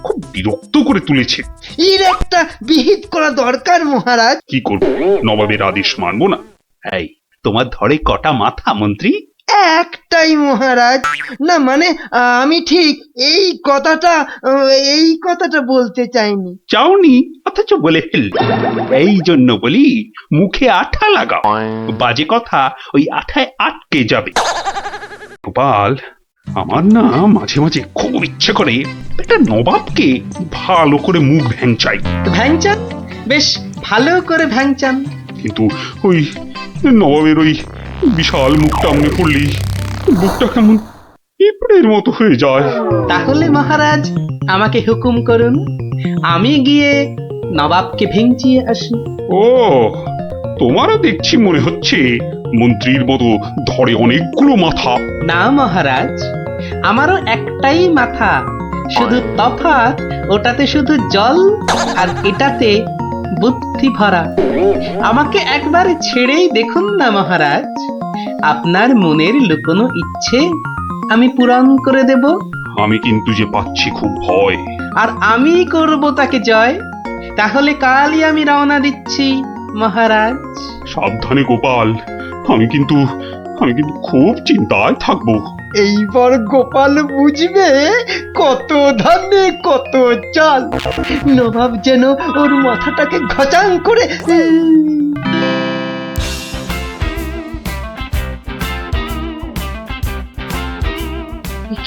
খুব বিরক্ত করে তুলেছে। এর একটা বিহিত করা দরকার মহারাজ। কি করব, নবাবের আদেশ মানবো না? এই, তোমার ধরে কটা মাথা মন্ত্রী? একটাই মহারাজ। না মানে আমি ঠিক এই কথাটা বলতে চাইনি। চাওনি অথচ বলে ফেল। এই জন্য বলি, মুখে আঠা লাগাও, বাজে কথা ওই আঠায় আটকে যাবে। গোপাল, আমার না মাঝে মাঝে খুব ইচ্ছে করে একটা নবাবকে ভালো করে মুখ ভ্যাংচাই। ভ্যাংচান, বেশ ভালো করে ভ্যাংচান। কিন্তু ওই নবাবের ওই বিশাল মুখটা মনে পড়লেই বুকটা কেমন পিঁপড়ের মতো হয়ে যায়। তাহলে মহারাজ আমাকে হুকুম করুন, আমি গিয়ে নবাবকে ভেঙচিয়ে আসি। ও, তোমারও দেখছি মনে হচ্ছে মন্ত্রীর মতো ধরে অনেকগুলো মাথা। না মহারাজ, আমারও একটাই মাথা, শুধু তফাৎ ওটাতে শুধু জল আর এটাতে বুদ্ধি ভরা। আমাকে একবার ছেড়েই দেখুন না মহারাজ, আপনার মনের লুকোনো ইচ্ছে আমি পূরণ করে দেব। আমি কিন্তু যে পাচ্ছি খুব ভয়। আর আমি করব তাকে জয়। তাহলে কালই আমি রওনা দিচ্ছি মহারাজ। সাবধানে গোপাল, আমি কিন্তু খুব চিন্তায় থাকবো। এইবার গোপাল বুঝবে কত ধানে কত চাল। নবাব যেন ওর মাথাটাকে ঘচাং করে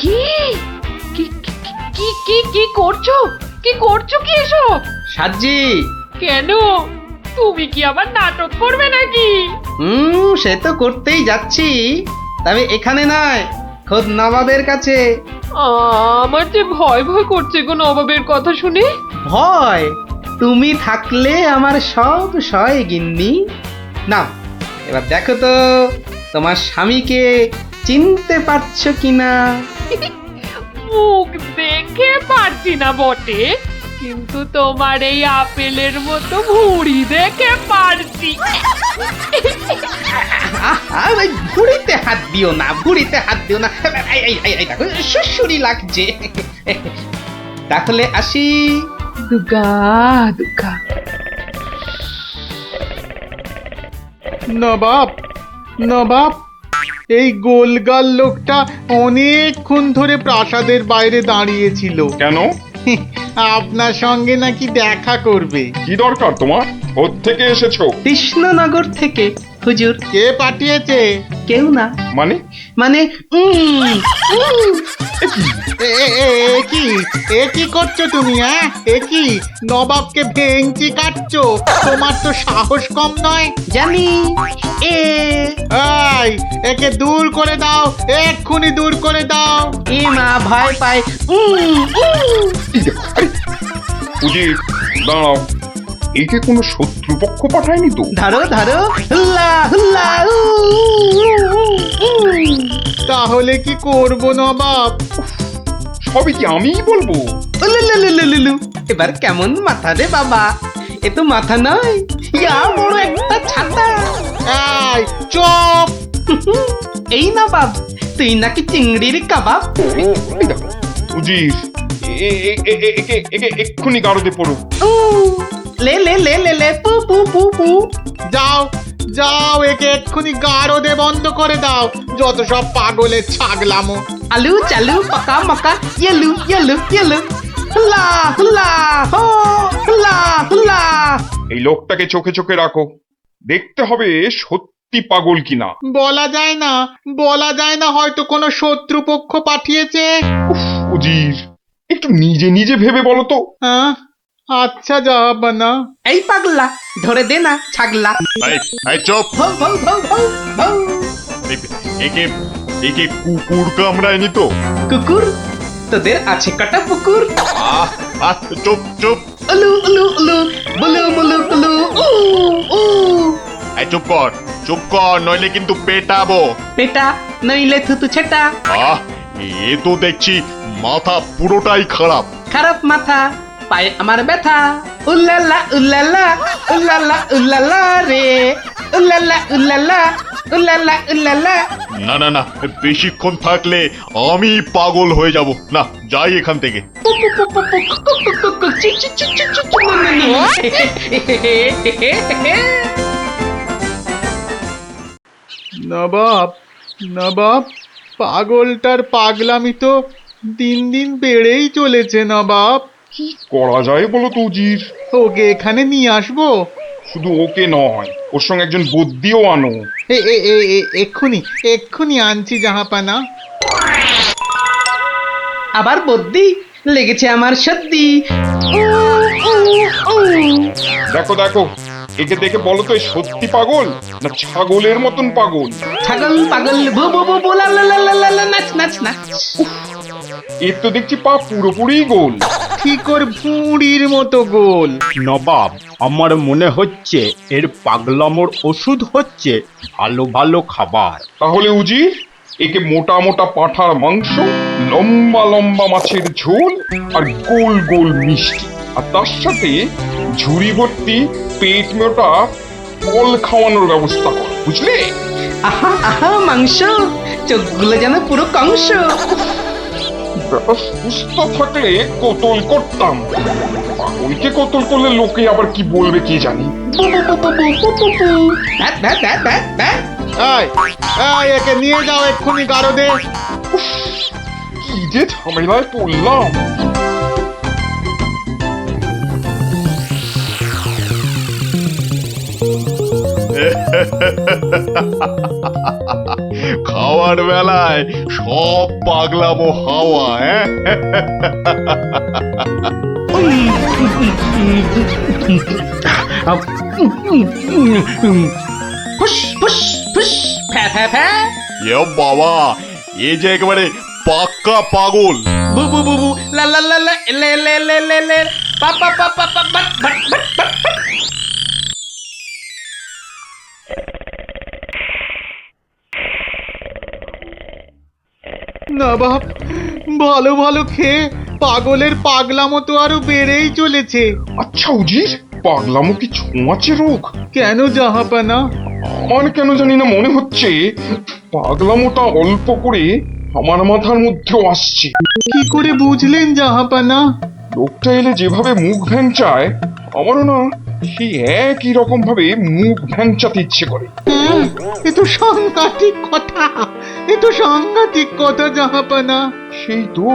কি কি কি কি কি করছো? কি করছো কি এসব? সাজি, কেন? তুমি কি আবার নাটক করবে নাকি? সে তো করতেই যাচ্ছি, তবে এখানে নয়, খোদ নবাবের কাছে। আমার যে ভয় ভয় করছে গো নবাবের কথা শুনে। ভয়? তুমি থাকলে আমার সব সয় গিন্নি। না, এবার দেখো তো তোমার স্বামীকে চিনতে পারছো কিনা। মুখ দেখে পারছি না বটে, কিন্তু তোমার এই আপেলের মতো ভুঁড়ি দেখে পারছি। ওই ভুঁড়িতে হাত দিও না, ভুঁড়িতে হাত দিও না। দেখো সুসুরি লাগছে। তাহলে আসি। দুগা দুগা। নবাব, নবাব, এই গোলগাল লোকটা অনেকক্ষণ ধরে প্রাসাদের বাইরে দাঁড়িয়েছিল। কেন? আপনার সঙ্গে নাকি দেখা করবে। কি দরকার তোমার? কোত্থেকে এসেছো? কৃষ্ণনগর থেকে হুজুর। কে পাঠিয়েছে? কেউ না। মানে? মানে এ কি করছো তুমি? এ কি নবাবকে ভেঙচি কাটছো? তোমার তো সাহস কম নয়। জানি। এই, একে দূর করে দাও, এক্ষুনি দূর করে দাও। এ মা, ভয় পায়। উজির, দাঁড়াও, একে কোনো শত্রুপক্ষ পাঠায়নি তো? ধরো ধরো, হুল্লা হুল্লা। তাহলে কি করব নবাব? সবই কি আমিই বলবো? এবার কেমন মাথা রে বাবা, এ তো মাথা নয়, ইয়া বড় একটা ছাতা। এই চুপ! এই না বাব, তুই নাকি চিংড়ির কাবাব। উজির, একে এক্ষুনি গারদে পড়ো। লে লে লে লে লে পু পু পু পু। যাও যাও, একে এক্ষুনি গারদে বন্ধ করে দাও। যত সব পাগলের ছাগলামো। আলু চালু পাকা মাকা ইয়েলু ইয়েলু ইয়েলু। হুল্লা হুল্লা হো, হুল্লা হুল্লা। এই লোকটাকে চোখে চোখে রাখো, দেখতে হবে সত্যি সত্যি পাগল কিনা। বলা যায় না, বলা যায় না, হয়তো কোনো শত্রুপক্ষ পাঠিয়েছে। উফ, উজির একটু নিজে নিজে ভেবে বলো তো। হ্যাঁ, আচ্ছা জাহাপানা। এই পাগলা, ধরে দে না ছাগলা। চুপ। ভৌ ভৌ ভৌ ভৌ ভৌ। একে একে কুকুর কামড়ায়নি তো? কুকুর? তোদের আছে কটা পুকুর? চুপ চুপ। উলু উলু উলু, বুলু বুলু বুলু, উ উ। চুপ কর, নইলে কিন্তু পেটাবো। পেটা নইলে থুতু ছেটা। এ তো দেখছি মাথা পুরোটাই খারাপ। খারাপ মাথা, পায়ে আমার ব্যথা। উল্লালা উল্লালা উল্লালা উল্লালা রে, উল্লালা উল্লালা উল্লালা উল্লালা। না, বেশিক্ষণ থাকলে আমি পাগল হয়ে যাব। না, যাই এখান থেকে। নবাব, নবাব, পাগলটার পাগলামি তো দিন দিন বেড়েই চলেছে নবাব। কি করা যায় বলো তো উজির? ওকে এখানে নিয়ে আসবো? শুধু ওকে নয়, ওর সঙ্গে একজন বদ্যিও আনো। এক্ষুনি আনছি জাহাপানা। আবার বদ্যি লেগেছে আমার সর্দি। দেখো, একে দেখে বলো তো, সত্যি পাগল না ছাগলের মতন পাগল? ছাগল পাগল, ভু ভু ভু ভু, লা লা লা লা লা লা, নাচ নাচ নাচ। এর তো দেখছি পা পুরোপুরি গোল। ঠিকর ভুঁড়ির মতো গোল। নবাব, আমার মনে হচ্ছে এর পাগলামোর ওষুধ হচ্ছে ভালো ভালো খাবার। তাহলে উজির, একে মোটা মোটা পাঁঠার মাংস, লম্বা লম্বা মাছের ঝোল, আর গোল গোল মিষ্টি, আর তার সাথে ঝুড়ি ভর্তি পেট মোটা ফল খাওয়ানোর ব্যবস্থা কর, বুঝলে? আহা আহা মাংস, চোখগুলো যেন পুরো কংস। ব্যাপার সুস্থ থাকলে কতল করতাম, পাগলকে কতল করলে লোকে আবার কি বলবে কে জানি। একে নিয়ে যাও এক্ষুনি গারদে। কি যে ঝামেলায় পড়লাম। খাওয়ার বেলায় সব পাগলামো হাওয়া। ফুস ফুস ফুস, ফ্যা ফ্যা ফ্যা। বাবা, এ যে একেবারে পাক্কা পাগল। বু বু বু বু, লা লা লা লা, লে লে লে লে লে, পা পা পা পা পা, বাট বাট বাট বাট। নবাব, ভালো ভালো খেয়ে পাগলের পাগলামো তো আরো বেড়েই চলেছে। আচ্ছা উজির, পাগলামো কি ছোঁয়াচে রোগ? কেন জাহাপানা? আমার কেন জানি না মনে হচ্ছে পাগলামোটা অল্প করে আমার মাথার মধ্যেও আসছে। কি করে বুঝলেন জাহাপানা? লোকটা এলে যেভাবে মুখ ভ্যাংচায়, আমারও না সেই একই রকম ভাবে মুখ ভ্যাংচাতে ইচ্ছে করে। এ তো সাংঘাতিক কথা, সাংঘাতিক কথা জাহাপানা। সেই তো,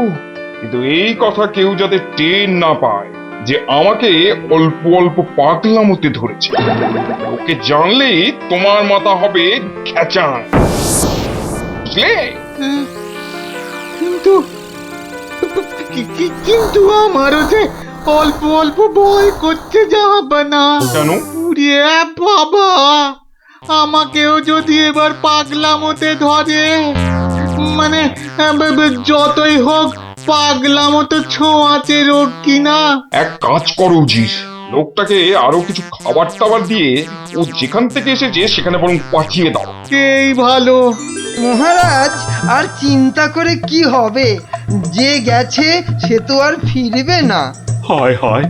কিন্তু এই কথা কেউ যাতে টের না পায় যে আমাকে অল্প অল্প পাগলামোতে ধরেছে। ওকে জানলেই তোমার মাথা হবে খেচান, বুঝলে? কিন্তু কিন্তু আমারও যে অল্প অল্প ভয় করছে জাহাপানা। কেন? বাবা, আমাকেও যদি এবার পাগলামোতে ধরে, মানে যতই হোক পাগলামো তো ছোঁয়াচে রোগ কিনা। এক কাজ করো উজির, লোকটাকে আরো কিছু খাবার টাবার দিয়ে ও যেখান থেকে এসেছে সেখানে বরং পাঠিয়ে দাও। এই ভালো। মহারাজ, আর চিন্তা করে কি হবে? যে গেছে সে তো আর ফিরবে না। হায় হায়,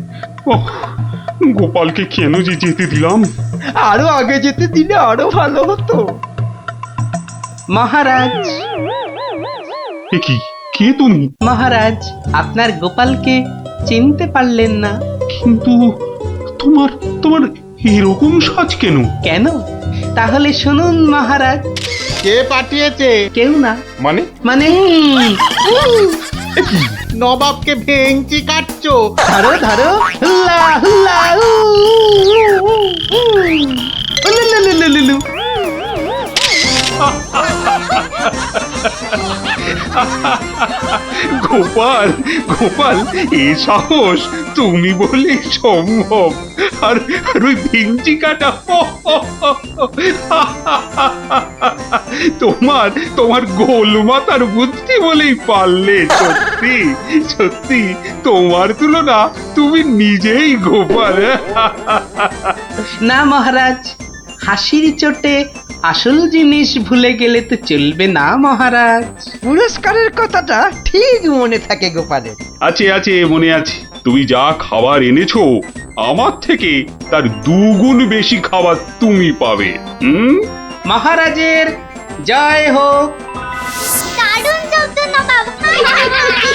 গোপালকে কেন যে যেতে দিলাম? আরো আগে যেতে দিলে আরো ভালো হতো। মহারাজ, কে তুমি? মহারাজ, আপনার গোপালকে চিনতে পারলেন না? কিন্তু তোমার তোমার এরকম সাজ কেন? কেন? তাহলে শুনুন মহারাজ। কে পাঠিয়েছে? কেউ না। মানে? মানে নবাবকে ভেঙচি কাটছো? ধরো ধরো, হুল্লা হুল্লা, গোপাল গোপাল এ সাহস তুমি বলে সম্ভব। আর ওই ভিঞ্চি কাটা তোমার তোমার গোলমাতার বুদ্ধি বলেই পারলে। সত্যি সত্যি তোমার তুলনা তুমি নিজেই গোপাল। না মহারাজ, হাসির চোটে আসল জিনিস ভুলে গেলে তো চলবে না মহারাজ। পুরস্কারের কথাটা ঠিক মনে থাকে গোপালের। আছে আছে মনে আছে। তুমি যা খাবার এনেছো আমার থেকে তার 2 গুণ বেশি খাবার তুমি পাবে। মহারাজের জয় হোক। দারুণ শব্দ নবাব। সত্যি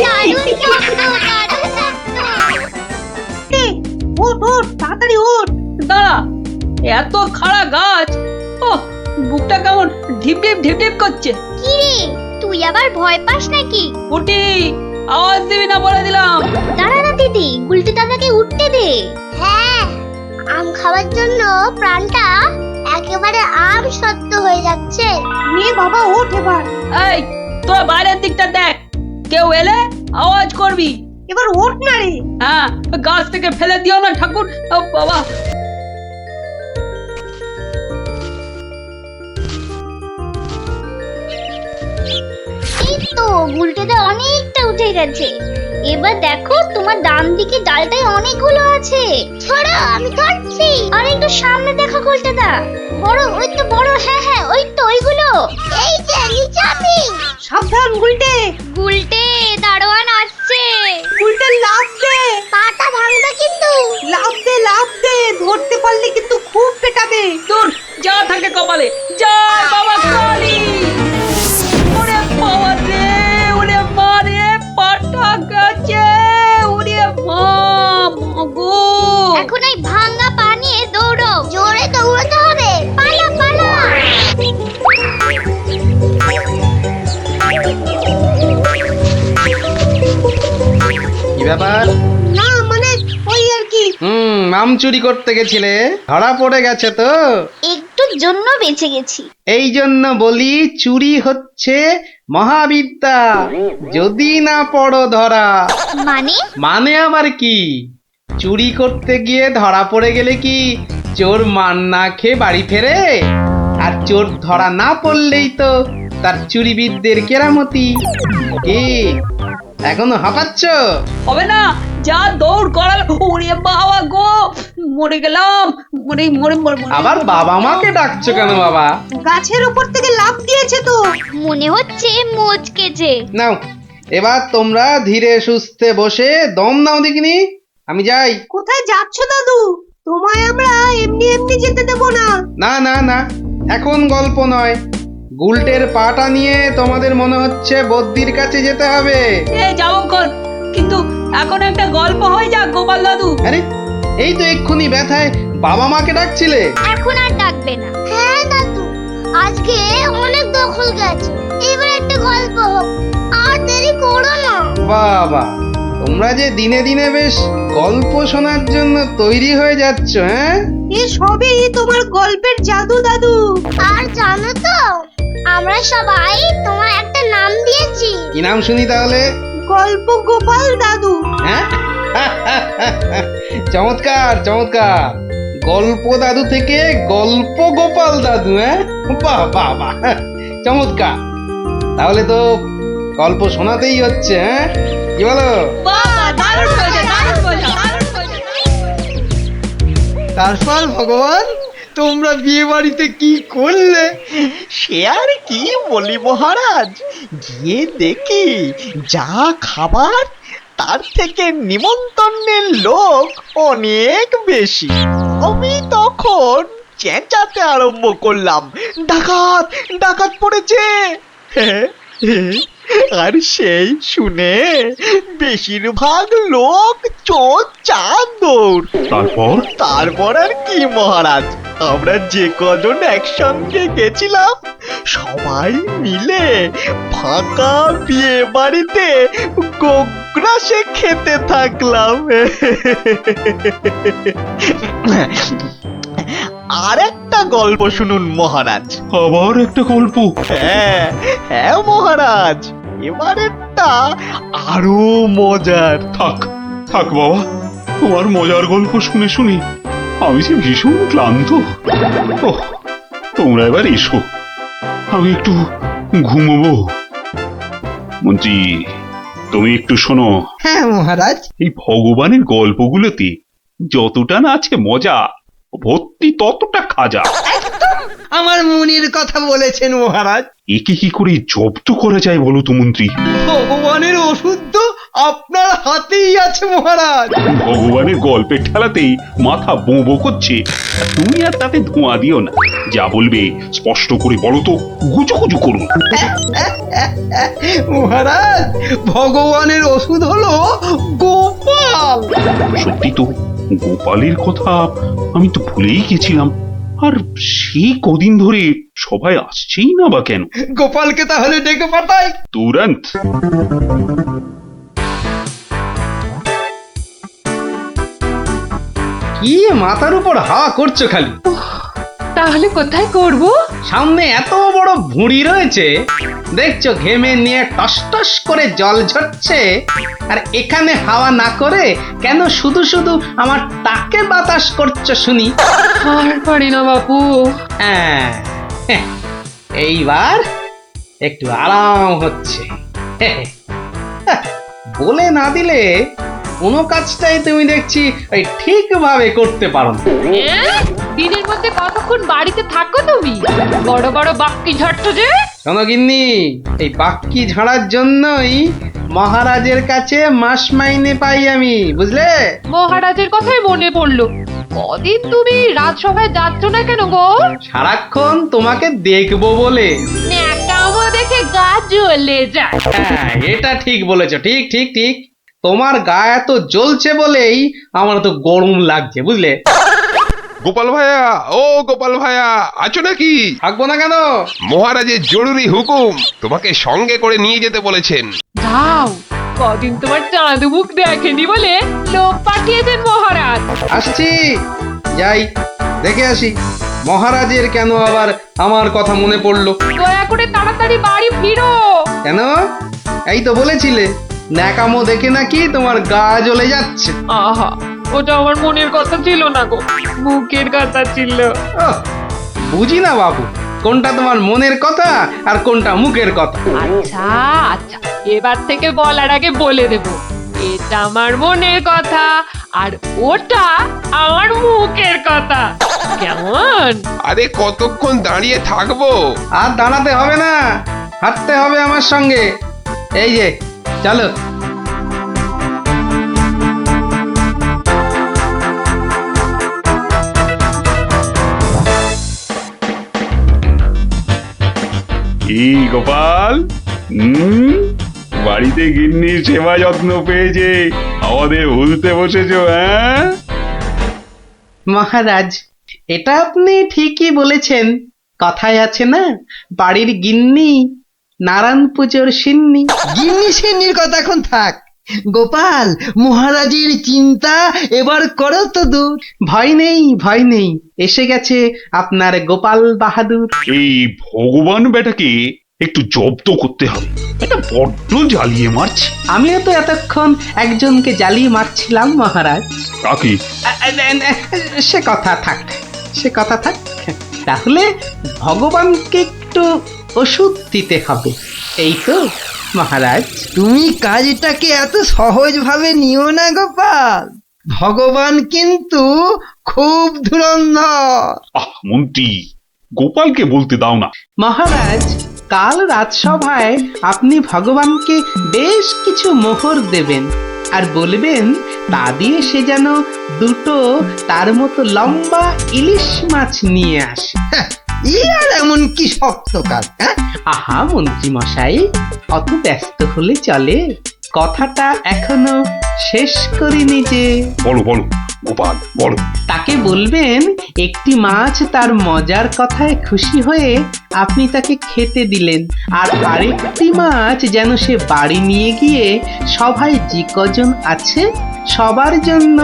দারুণ শব্দ, দারুণ শব্দ। ওঠ ওঠ তাড়াতাড়ি ওঠ। দাঁড়া, এত খাড়া গাছ, ও বুকটা কেমন ঢিপ ঢিপ ঢিপ ঢিপ করছে। কি রে, তুই আবার ভয় পাস নাকি? উঠি, আওয়াজ দিবি না বলে দিলাম। দাঁড়া না দিদি, উল্টে দাদাকে উঠতে দে। হ্যাঁ, আম খাওয়ার জন্য প্রাণটা একেবারে আম সত্য হয়ে যাচ্ছে। মেয়ে বাবা ওঠ এবার। এই তোর বাইরের দিকটা দেখ, কেউ এলে আওয়াজ করবি। এবার ওঠ না রে। হ্যাঁ, গাছ থেকে ফেলে দিও না ঠাকুর। ও বাবা, এই তো উল্টেতে অনেকটা উঠে গেছে। এবার দেখো তোমার ডান দিকে ডালটায় অনেকগুলো আছে। ছড়া, আমি ধরছি। আর একটু সামনে দেখো উল্টেদা, বড়, ওই তো বড়। হ্যাঁ হ্যাঁ, ওই তো ওইগুলো। এই যে নিচে আমি। সাবধান গুলটে। গুলটে, দারোয়ান আসছে। গুলটে লাফ দে। পাটা ভাঙবে কিন্তু। লাফ দে লাফ দে, ধরতে পারলে কিন্তু খুব পেটাবে। দূর যা থাকে কপালে। জয় বাবা কালী। ওরে বাবা রে, ওরে মা রে, পাটা গেছে। ওরে মা, মাগো। এখন এই ভাঙা পা নিয়ে দৌড়ো। জোরে দৌড়াতে হবে। পালা পালা। কি ব্যাপার? না মানে ওই আর কি। আম চুরি করতে গেছিলে, ধরা পড়ে গেছে তো? একটুর জন্য বেঁচে গেছি। এই জন্য বলি চুরি হচ্ছে মহাবিদ্যা, যদি না পড়ো ধরা। মানে? মানে আবার কি? চুরি করতে গিয়ে ধরা পড়ে গেলে কি চোর মান না খেয়ে বাড়ি ফেরে? আর চোর ধরা না পড়লেই তো তার চুরিবিদদের কেরামতি। কি এখনো হাঁপাচ্ছ? হবে না, যা দৌড় করাল। ওরে বাবা গো, মরে গেলাম। মরে মরে মরে। আবার বাবা মাকে ডাকছো কেন বাবা? গাছের উপর থেকে লাফ দিয়েছে তো। মনে হচ্ছে মুচকেছে। নাও, এবার তোমরা ধীরে সুস্থে বসে দম নাও দেখিনি। আমি যাই। কোথায় যাচ্ছ দাদু? তোমায় আমরা এমনি এমনি যেতে দেব না। না না না, এখন গল্প নয়। গুলটের পাটা নিয়ে তোমাদের মনে হচ্ছে বদ্যির কাছে যেতে হবে। যাবো কোন, কিন্তু এখন একটা গল্প হয়ে যাক গোপাল দাদু। আরে এই তো এক্ষুনি ব্যথায় বাবা মাকে ডাকছিলে। এখন আর ডাকবে না। হ্যাঁ দাদু, আজকে অনেক দখল গেছে। এবার একটা গল্প হোক, আর দেরি করো না। বাবা, তোমরা যে দিনে দিনে বেশ গল্প শোনার জন্য তৈরি হয়ে যাচ্ছ। হ্যাঁ, এ সবই তোমার গল্পের জাদু দাদু। আর জানো তো, আমরা সবাই তোমার একটা নাম দিয়েছি। কি নাম শুনি তাহলে? গল্প গোপাল দাদু। হ্যাঁ, চমৎকার চমৎকার। গল্প দাদু থেকে গল্প গোপাল দাদু। হ্যাঁ, বাহ বাহ বাহ, চমৎকার। তাহলে তো গল্প শোনাতেই হচ্ছে। হ্যাঁ, কি বলো? তারপর ভগবান, তোমরা বিয়ে বাড়িতে কি করলে? সে আর কি বলি মহারাজ, গিয়ে দেখি যা খাবার তার থেকে নিমন্ত্রণের লোক অনেক বেশি। আমি তখন চেঁচাতে আরম্ভ করলাম, ডাকাত ডাকাত পড়েছে। আর সেই শুনে বেশিরভাগ লোক চোর চাঁদর। তারপর আর কি মহারাজ, আমরা যে কজন একসঙ্গে গেছিলাম সবাই মিলে ফাঁকা বিয়ে বাড়িতে গোগ্রাসে খেতে থাকলাম। আর একটা গল্প শুনুন মহারাজ। আবার একটা গল্প? হ্যাঁ হ্যাঁ মহারাজ, এবারেরটা আরো মজার। থাক থাক বাবা, তোমার মজার গল্প শুনে শুনে আমি যে ভীষণ ক্লান্ত। ওহ, তোমরা এবার এসো, আমি একটু ঘুমোবো। মন্ত্রী, তুমি একটু শোনো। হ্যাঁ মহারাজ। এই ভগবানের গল্পগুলোতে যতটা না আছে মজা, ভর্তি ততটা খাজা। আমার মনের কথা বলেছেন মহারাজ। একে কি করে জব্দ করা যায় বলো তো মন্ত্রী? ভগবানের ওষুধ তো আপনার হাতেই আছে মহারাজ। ভগবানের গল্পের ঠেলাতেই মাথা বোঁ করছে, আর তুমি আর তাতে ধোঁয়া দিও না। যা বলবে স্পষ্ট করে বলো তো, গুজুগুজু করুন। মহারাজ, ভগবানের ওষুধ হলো গোপাল। সত্যি তো, গোপালের কথা আমি তো ভুলেই গেছিলাম। আর সেই কদিন ধরে সবাই আসছেই না বা কেন? গোপালকে তাহলে ডেকে পাঠাই তুরন্ত। কি মাথার উপর হাওয়া করছো খালি? তাহলে কোথায় করব? সামনে এত বড় ভুঁড়ি রয়েছে, দেখছো ঘেমে নিয়ে টস টস করে জল ঝরছে, আর এখানে হাওয়া না করে কেন শুধু শুধু আমার টাকে বাতাস করছো শুনি? আর পারি না বাপু। হ্যাঁ, এইবার একটু আরাম হচ্ছে। বলে না দিলে কোনো কাজটাই তুমি দেখছি ওই ঠিকভাবে করতে পারো না। দিনের মধ্যে কতক্ষণ বাড়িতে থাকো তুমি? বড় বড় বাক্কি ঝাড়ছো যে। শোনো গিন্নি, এই বাক্কি ঝাড়ার জন্যই মহারাজের কাছে মাস মাইনে পাই আমি, বুঝলে? মহারাজের কথাই মনে পড়লো। কদিন তুমি রাজসভায় যাচ্ছ না কেন গো? সারাক্ষণ তোমাকে দেখবো বলে। ন্যাকামো দেখে গা জ্বলে যায়। হ্যাঁ, এটা ঠিক বলেছো, ঠিক ঠিক ঠিক। তোমার গা এত জ্বলছে বলেই আমার তো গরম লাগছে, বুঝলে? গোপাল ভাইয়া, ও গোপাল ভাইয়া, আছো নাকি? থাকবো না কেন? মহারাজের জরুরি হুকুম, তোমাকে সঙ্গে করে নিয়ে যেতে বলেছেন। যাও, কদিন তোমার চাঁদ মুখ দেখেনি বলে লোক পাঠিয়েছেন মহারাজ। আসছি, যাই দেখে আসি মহারাজের কেন আবার আমার কথা মনে পড়লো। দয়া করে তাড়াতাড়ি বাড়ি ফিরো। কেন? এই তো বলেছিলে ন্যাকামো দেখে নাকি তোমার গা জ্বলে যাচ্ছে। আহা, ওটা আমার মনের কথা ছিল না গো, মুখের কথা ছিল। বুঝি না বাবু, কোনটা তোমার মনের কথা আর কোনটা মুখের কথা। আচ্ছা আচ্ছা, এবার থেকে বলার আগে বলে দেব, এটা আমার মনের কথা আর ওটা আমার মুখের কথা। কেমন? আরে কতক্ষণ দাঁড়িয়ে থাকবো? আর দাঁড়াতে হবে না, হাঁটতে হবে আমার সঙ্গে। এই যে চলো। কি গোপাল, বাড়িতে গিন্নির সেবা যত্ন পেয়েছে আমাদের ভুলতে বসেছো? হ্যাঁ মহারাজ, এটা আপনি ঠিকই বলেছেন। কথায় আছে না, বাড়ির গিন্নি নারায়ণ পুজোর সিন্নি। গিন্নি সিন্নির কথা এখন থাক। গোপাল, মহারাজের চিন্তা এবার করো তো দূর। ভয় নেই, ভয় নেই, এসে গেছে আপনার গোপাল বাহাদুর। এই ভগবান বেটাকে একটু জব্দ করতে হবে, এটা বড্ড জ্বালিয়ে মারছে। আমিও তো এতক্ষণ একজনকে জ্বালিয়ে মারছিলাম মহারাজ। কাকে? সে কথা থাক, সে কথা থাক। তাহলে ভগবানকে একটু ওষুধ দিতে হবে, এই তো মহারাজ। তুমি কাজটাকে এত সহজ ভাবে নিও না গোপাল, ভগবান কিন্তু খুব ধুরন্ধর। মন্ত্রী, গোপালকে বলতে দাও না। মহারাজ, কাল রাজসভায় আপনি ভগবানকে বেশ কিছু মোহর দেবেন আর বলবেন তা দিয়ে সে যেন দুটো তার মতো লম্বা ইলিশ মাছ নিয়ে আসে। আর এমন কি শক্ত কাজ? আহা মন্ত্রী মশাই, অত ব্যস্ত হলে চলে? কথাটা এখনো শেষ করিনি যে। বলো বলো গোপাল, বলো। তাকে বলবেন একটি মাছ তার মজার কথায় খুশি হয়ে আপনি তাকে খেতে দিলেন, আর আরেকটি মাছ যেন সে বাড়ি নিয়ে গিয়ে সবাই যে কজন আছে সবার জন্য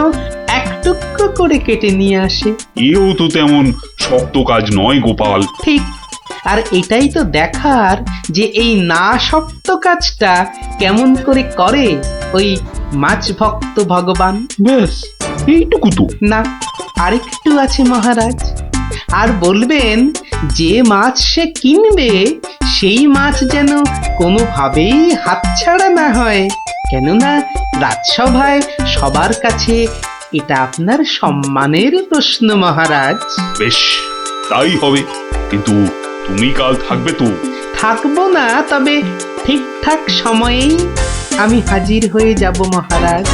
একটা টুকরো করে কেটে নিয়ে আসে। এও তো তেমন শক্ত কাজ নয় গোপাল। ঠিক, আর এটাই তো দেখার যে এই না শক্ত কাজটা কেমন করে করে ওই মাছ ভক্ত ভগবান। ব্যাস এইটুকু তো? না, আরেকটু আছে মহারাজ। আর বলবেন যে মাছ সে কিনবে সেই মাছ যেন কোনোভাবেই হাতছাড়া না হয়, কেননা রাজসভায় সবার কাছে এটা আপনার সম্মানের প্রশ্ন মহারাজ। বেশ, তাই হবে, কিন্তু তুমি কাল থাকবে তো? থাকবো না, তবে ঠিকঠাক সময়েই আমি হাজির হয়ে যাব মহারাজ।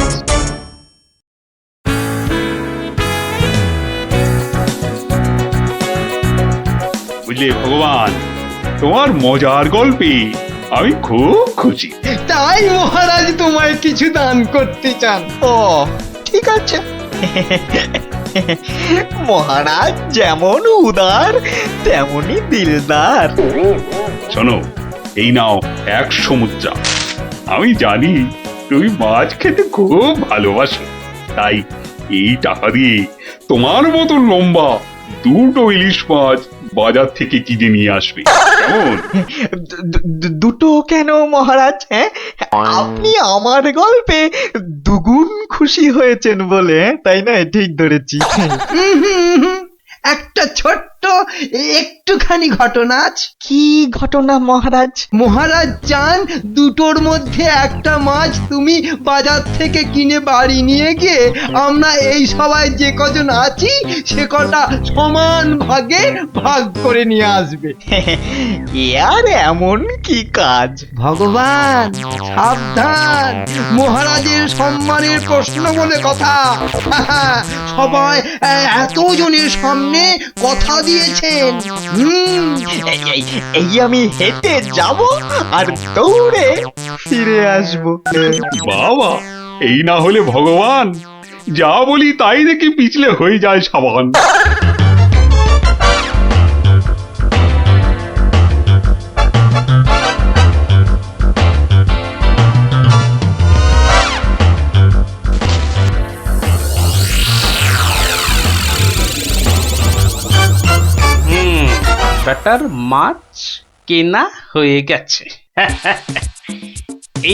বুঝলে ভগবান, তোমার মজার গল্পে আমি খুব খুশি। তাই মহারাজ তোমায় কিছু দান করতে চান? ও ঠিক আছে। মহারাজ যেমন উদার তেমনি দিলদার। শোনো, এই নাও 100 মুদ্রা। আমি জানি তুমি মাছ খেতে খুব ভালোবাসো, তাই এই টাকা দিয়ে তোমার মতো লম্বা 2টো ইলিশ মাছ বাজার থেকে কিনে নিয়ে আসবে, কেমন? দুটো কেন মহারাজ? হ্যাঁ, আপনি আমার গল্পে দুগুণ খুশি হয়েছেন বলে, তাই না? ঠিক ধরেছি। একটা ছোট্ট একটুখানি ঘটনা আছে। কি ঘটনা মহারাজ? মহারাজ চান দুটোর মধ্যে একটা মাছ তুমি বাজার থেকে কিনে বাড়ি নিয়ে গিয়ে আমরা এই সবাই যে কজন আছি সে কটা সমান ভাগে ভাগ করে নিয়ে আসবে। আর এমন কি কাজ? ভগবান সাবধান, মহারাজের সম্মানের প্রশ্ন বলে কথা। সবাই এতজনের সামনে কথা দিয়েছেন। এই আমি হেঁটে যাব আর দৌড়ে ফিরে আসবো। বাবা, এই না হলে ভগবান, যা বলি তাই দেখি পিছলে হয়ে যায় সাবান। বেটার মাছ কেনা হয়ে গেছে।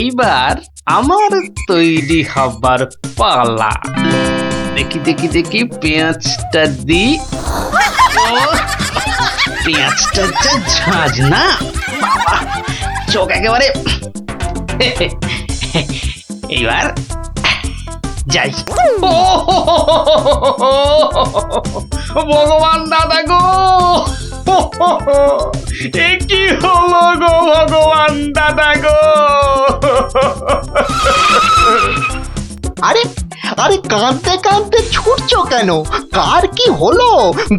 এইবার আমার তৈরি হবার পালা। দেখি দেখি দেখি পেঁয়াজটা দি। পেঁয়াজটা যা ঝাঁজ না, বাবা, চোখ একেবারে। এইবার যাই। ভগবান দাদা গো, এ কি হলো গো ভগবান দাদা গো? আরে আরে, কাঁদতে কাঁদতে ছুটছো কেন? কার কি হলো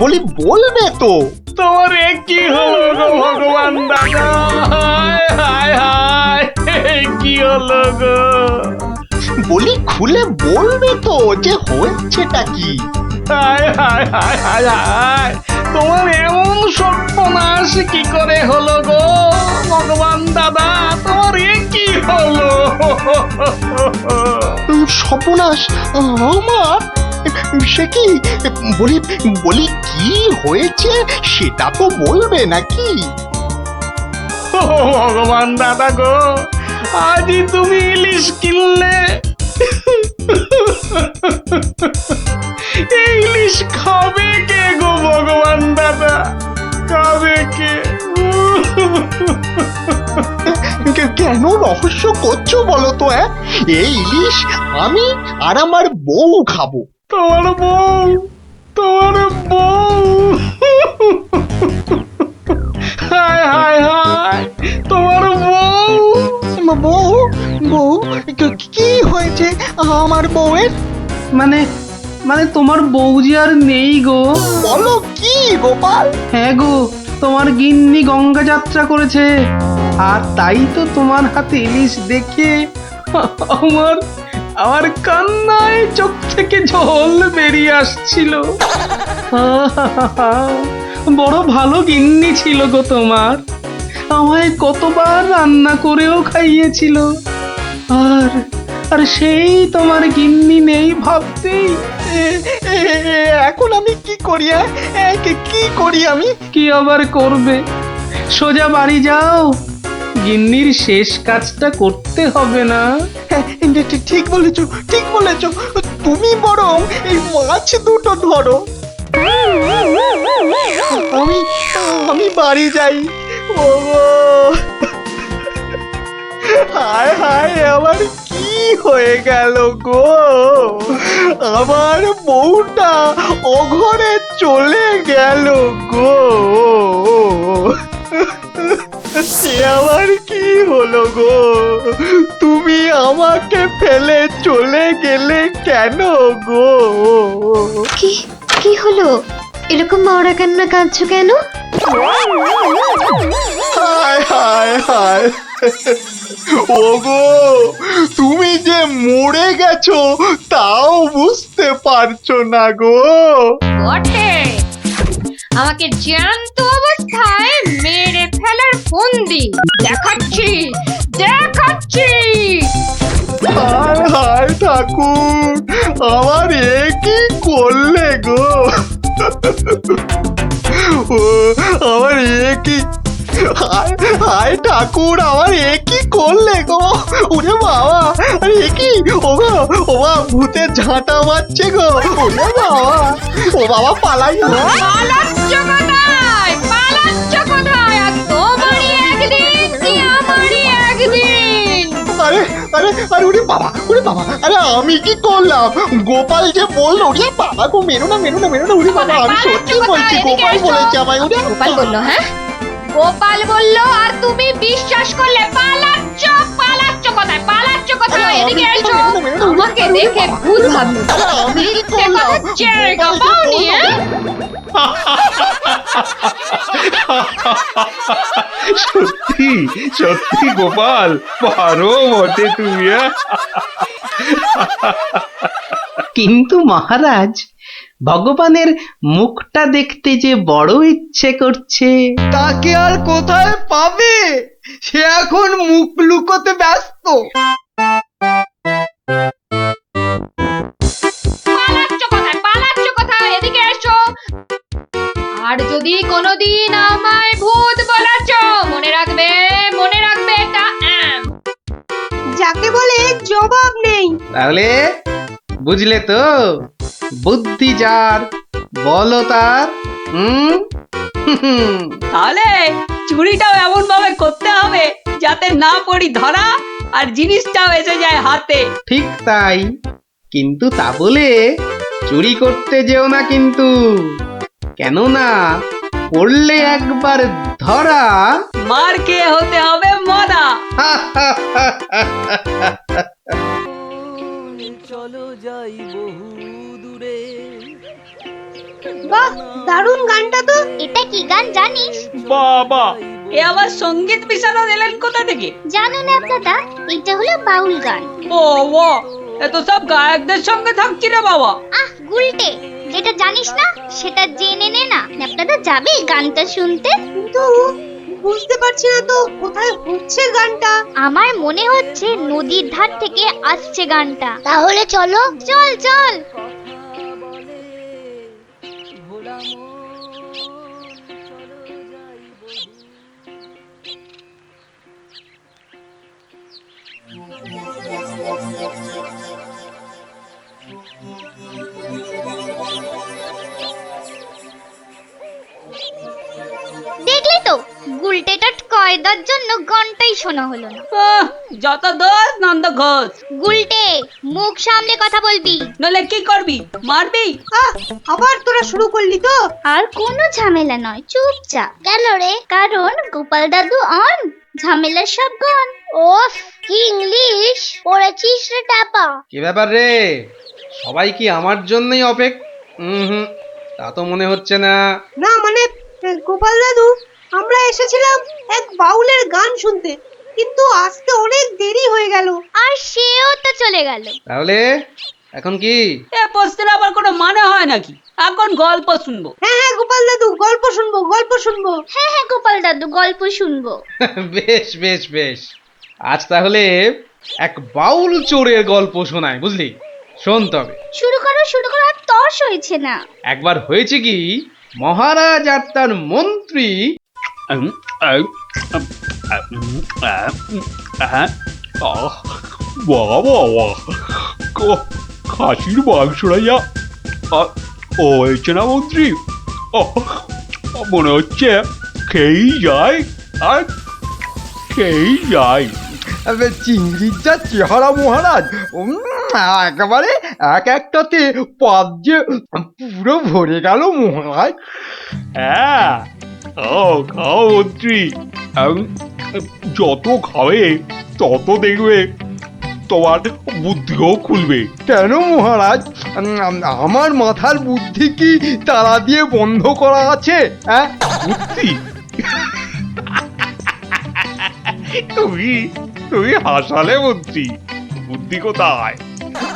বলি, বলবে তো? তোমার এ কি হলো গো ভগবান দাদা? হায় হায়, কি হলো গো? বলি খুলে বলবে তো যে হয়েছেটা কি? হায় হায় হায় হায় হায়, তোমার এমন সর্বনাশ কি করে হলো গো ভগবান দাদা? তোমার এ কি হলো? সর্বনাশ আমার? সে কি? বলি বলি কি হয়েছে সেটা তো বলবে নাকি? ভগবান দাদা গো, আজই তুমি ইলিশ কিনলে। এই ইলিশ খাবে কে গো ভগবান দাদা? খাবে কে? কেন রহস্য করছো বলো তো? এই ইলিশ আমি আর আমার বউ খাবো। তোমার বউ? তোমার বউ? হায় হায় হায়, তোমার বউ? বউ? বউ কি হয়েছে আমার বউয়ের? মানে মানে তোমার বউ যে আর নেই গো। বলো কি গোপাল? হ্যাঁ গো, তোমার গিন্নি গঙ্গা যাত্রা করেছে, আর তাই তো তোমার হাতে ইলিশ দেখে আমার আমার কান্নায় চোখ থেকে জল বেরিয়ে আসছিল। বড় ভালো গিন্নি ছিল গো তোমার, আমায় কতবার রান্না করেও খাইয়েছিল। আর আর সেই তোমার গিন্নি নেই ভাবতেই এখন আমি কি করি? কি করি আমি? কি আবার করবে, সোজা বাড়ি যাও, গিন্নির শেষ কাজটা করতে হবে না? ঠিক বলেছো, ঠিক বলেছো। তুমি বরং এই মাছ দুটো ধরো, আমি বাড়ি যাই। ও হায় হায়, আমার কি হয়ে গেল গো? আমার বউটা অঘরে চলে গেল গো। সে আবার কি হলো গো? তুমি আমাকে ফেলে চলে গেলে কেন গো? কি কি হলো? এরকম মরা কান্না কাঁদছো কেন? হায় হায় হায়, ওগো তুমি যে মরে গেছো তাও বুঝতে পারছো না গো। বটে, আমাকে জ্যান্ত অবস্থায় মেরে ফেলার ফন্দি দেখাচ্ছি দেখাচ্ছি। হায় হায় ঠাকুর, আমার এ কি করলে গো? ও আমার এ কি, হায় হায় ঠাকুর, আমার এ কি করলে গো? ওরে বাবা, আরে এ কি? ও গো, ও বাবা, ভূতের ঝাঁটা মারছে গো। ওরে বাবা, ও বাবা পালাই। পালাচ্ছ কোথায়? পালাচ্ছ কোথায়? আর তোমারই একদিন কি আমারই একদিন? আরে আরে আরে, ওরে বাবা, ওরে বাবা, আরে আমি কি করলাম? গোপাল যে বললো, ওরে বাবা গো, মেরো না মেরো না মেরো না, ওরে বাবা, আমি সত্যি বলছি, গোপাল বলেছে আমায়। ওরে গোপাল বললো? হ্যাঁ, গোপাল বললো আর তুমি বিশ্বাস করলে? পালাচ্ছ পালাচ্ছ কোথায়? পালাচ্ছ কোথায়? এদিকে এসো, আমাকে দেখে ভূত ভাবলো। আমি কি মিথ্যে কথা জায়গা পাওনি? সত্যি সত্যি গোপাল, পারো বটে তুমি। কিন্তু মহারাজ, ভগবানের মুখটা দেখতে যে বড় ইচ্ছে করছে। তাকে আর কোথায় পাবে? সে এখন মুখ লুকোতে ব্যস্ত। পালাচ্ছ কোথায়? পালাচ্ছ কোথায়? এদিকে এসো। আর যদি কোনোদিন আমায় ভূত বলাচ্ছ, মনে রাখবে, মনে রাখবে এটা যাকে বলে জবাব নেই। তাহলে বুঝলে তো, বুদ্ধি যার বল তার। তাহলে চুরিটাও এমন ভাবে করতে হবে যাতে না পড়ি ধরা আর জিনিসটাও এসে যায় হাতে। ঠিক তাই, কিন্তু তা বলে চুরি করতে যেও না কিন্তু, কেননা পড়লে একবার ধরা, মার খেয়ে হতে হবে মরা। চলো যাই বহু দূরে। বাহ, দারুণ গানটা তো। এটা কি গান জানিস? বাবা, এ আবার সঙ্গীত মিশানো দিলেন কোথা থেকে? জানো না দাদা, এটা হলো বাউল গান। ও ও, এত সব গায়কদের সঙ্গে থাকছি রে বাবা। আহ গুলটে, যেটা জানিস না সেটা জেনে নে না। আপনারা যাবে গানটা শুনতে? কিন্তু বুঝতে পারছি না তো কোথায় হচ্ছে গানটা। আমার মনে হচ্ছে নদীর ধার থেকে আসছে গানটা। তাহলে চলো, চল চল। দেখলি তো, গুলটেটা কয়দার জন্য গানটাই শোনা হলো না। যত দোষ নন্দ ঘোষ। গুলটে, মুখ সামলে কথা বলবি, নলে কি করবি? মারবি? আবার তোরা শুরু করলি তো? আর কোনো ঝামেলা নয়, চুপচাপ। গেল রে, কারণ গোপাল দাদু অন, ঝামেলার সব গন। ওফ, কি ইংলিশ পড়েছিস রে টাপা। কি ব্যাপার রে, সবাই কি আমার জন্যই তা তো মনে হচ্ছে না। না মানে গোপাল দাদু, আমরা এসেছিলাম এক বাউলের গান শুনতে, কিন্তু আসতে অনেক দেরি হয়ে গেল। আর সেও তো চলে গেল। তাহলে এখন কি? এ প্রশ্নের আবার কোনো মানে হয় নাকি? এখন গল্প শুনবো। হ্যাঁ হ্যাঁ গোপাল দাদু, গল্প শুনবো, গল্প শুনবো। হ্যাঁ হ্যাঁ গোপাল দাদু, গল্প শুনবো। বেশ বেশ বেশ, আজ তাহলে এক বাউল চোরের গল্প শোনায়, বুঝলি? শোন তবে। শুরু করো আর তর সইছে না। একবার হয়েছে কি, মহারাজ আর তার মন্ত্রী খাসির মাংসটা যা হয়েছে না মন্ত্রী, মনে হচ্ছে খেয়েই যায় আর খেয়েই যায়। চিংড়ির যা চেহারা মহারাজ, একেবারে এক একটাতে পাত যে পুরো ভরে গেল মহারাজ। হ্যাঁ, খাও খাও মন্ত্রী, যত খাবে তত দেখবে তোমার বুদ্ধিও খুলবে। কেন মহারাজ, আমার মাথার বুদ্ধি কি তারা দিয়ে বন্ধ করা আছে? হ্যাঁ, বুদ্ধি? তুমি তুমি হাসালে মন্ত্রী, বুদ্ধি কোথায়?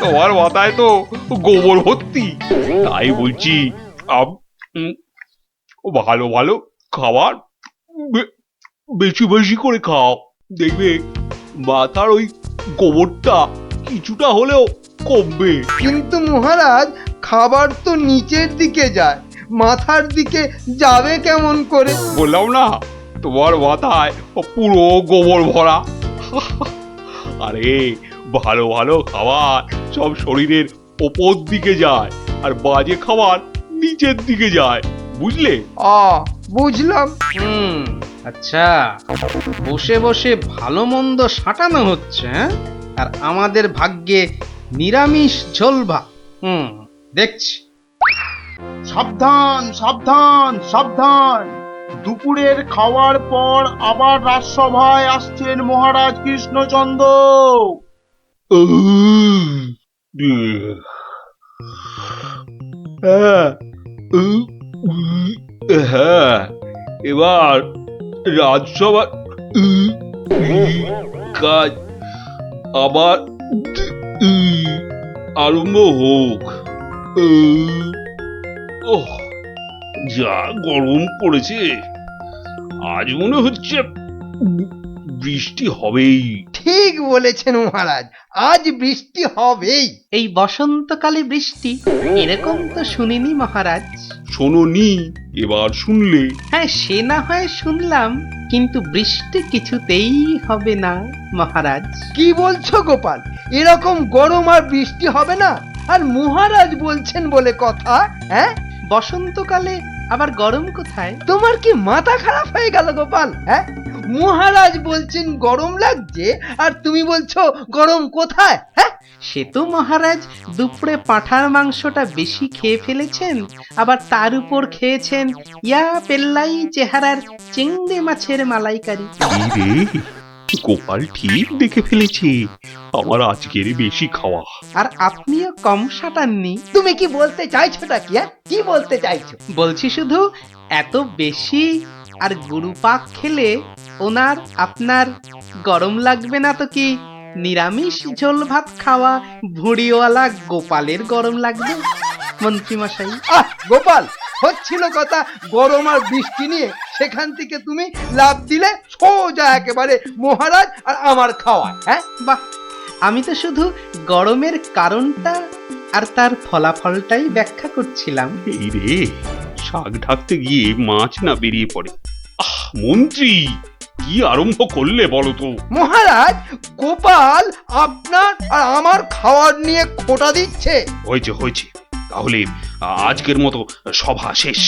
তোমার মাথায় তো গোবর ভর্তি। তাই বলছি, ভালো ভালো খাবার বেশি বেশি করে খাও, দেখবে মাথার ওই গোবরটা কিছুটা হলেও কমবে। কিন্তু মহারাজ, খাবার তো নিচের দিকে যায়, মাথার দিকে যাবে কেমন করে? বললাম না, তোমার মাথায় পুরো গোবর ভরা। আরে ভালো ভালো খাবার সব শরীরের ওপর দিকে যায়, আর বাজে খাবার নিচের দিকে যায়, বুঝলে? বুঝলাম। আচ্ছা, বসে বসে ভালো মন্দ সাঁটানো হচ্ছে, আর আমাদের ভাগ্যে নিরামিষ ঝোল ভাত। দেখছি। সাবধান সাবধান সাবধান, দুপুরের খাওয়ার পর আবার রাজসভায় আসছেন মহারাজ কৃষ্ণচন্দ্র। হ্যাঁ, এবার রাজসভা কাজ আবার আরম্ভ হোক। যা গরম পড়েছে, আজ মনে হচ্ছে বৃষ্টি হবেই। ঠিক বলেছেন মহারাজ, আজ বৃষ্টি হবেই। এই বসন্তকালে বৃষ্টি, এরকম তো শুনিনি মহারাজ। শোনোনি, এবার শুনলে? হ্যাঁ, সে না হয় শুনলাম, কিন্তু বৃষ্টি কিছুতেই হবে না মহারাজ। কি বলছো গোপাল? এরকম গরম আর বৃষ্টি হবে না? আর মহারাজ বলছেন বলে কথা। হ্যাঁ, বসন্তকালে আবার গরম কোথায়? তোমার কি মাথা খারাপ হয়ে গেল গোপাল? হ্যাঁ, মহারাজ বলছেন গরম লাগছে, আর তুমি বলছো গরম কোথায়? হ্যাঁ, সে তো মহারাজ দুপুরে পাঁঠার মাংসটা বেশি খেয়ে ফেলেছেন, আবার তার উপর খেয়েছেন ইয়া পেল্লাই চেহারার চিংড়ি মাছের মালাইকারি। গোপাল ঠিক দেখে ফেলেছে আমার আজকের বেশি খাওয়া। আর আপনিও কম সাঁটাননি। তুমি কি বলতে চাইছোটা কি? কি বলতে চাইছো? বলছি শুধু, এত বেশি আর গুরুপাক খেলে ওনার আপনার গরম লাগবে না তো কি নিরামিষ ঝোল ভাত খাওয়া ভুঁড়িওয়ালা গোপালের গরম লাগবে মন্ত্রী মশাই? গোপাল, হচ্ছিল কথা গরম আর বৃষ্টি নিয়ে, সেখান থেকে তুমি লাভ দিলে সোজা একেবারে মহারাজ আর আমার খাওয়া। হ্যাঁ, বাহ, আমি তো শুধু গরমের কারণটা আর তার ফলাফলটাই ব্যাখ্যা করছিলাম। এই রে, শাক ঢাকতে গিয়ে মাছ না বেরিয়ে পড়ে। মন্ত্রী, কি আরম্ভ করলে বলো তো? মহারাজ, গোপাল আপনার আর আমার খাওয়ার নিয়ে খোঁটা দিচ্ছে। হয়েছে হয়েছে, তাহলে আজকের মতো সভা শেষ।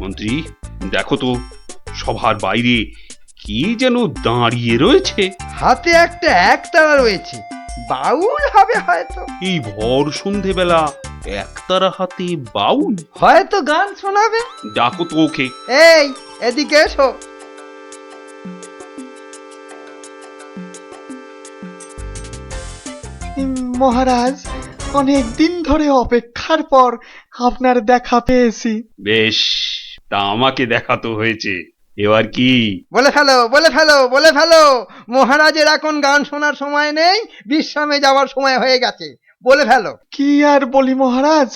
মন্ত্রী, দেখো তো সভার বাইরে কি যেন দাঁড়িয়ে রয়েছে। হাতে একটা একতারা রয়েছে, বাউল হবে হয়তো। এই ভর সন্ধেবেলা একতারা হাতে বাউল? হয়তো গান শোনাবে। ডাকো তো ওকে। এই, এদিকে এসো। মহারাজ, অনেক দিন ধরে অপেক্ষার পর আপনার দেখা পেয়েছি। বেশ, তা আমাকে দেখাতো হয়েছে। এবার কি? বলে ফেলো বলে ফেলো বলে ফেলো। মহারাজের এখন গান শোনার সময় নেই, বিশ্রামে যাওয়ার সময় হয়ে গেছে। বলে ফেলো। কি আর বলি মহারাজ,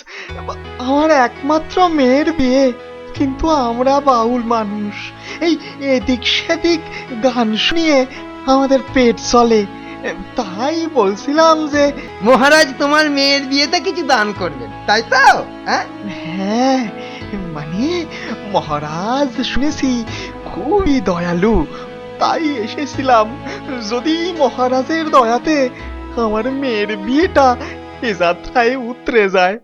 আমার একমাত্র মেয়ের বিয়ে, কিন্তু আমরা বাউল মানুষ, এই এদিক সেদিক গান শুনিয়ে আমাদের পেট চলে। তাই বলছিলাম যে মহারাজ তোমার মেয়ের বিয়েতে কিছু দান করবেন, তাই তো? হ্যাঁ, মানে মহারাজ শুনেছি খুবই দয়ালু, তাই এসেছিলাম। যদি মহারাজের দয়াতে আমার মেয়ের বিয়েটা এ যাত্রায় উতরে যায়।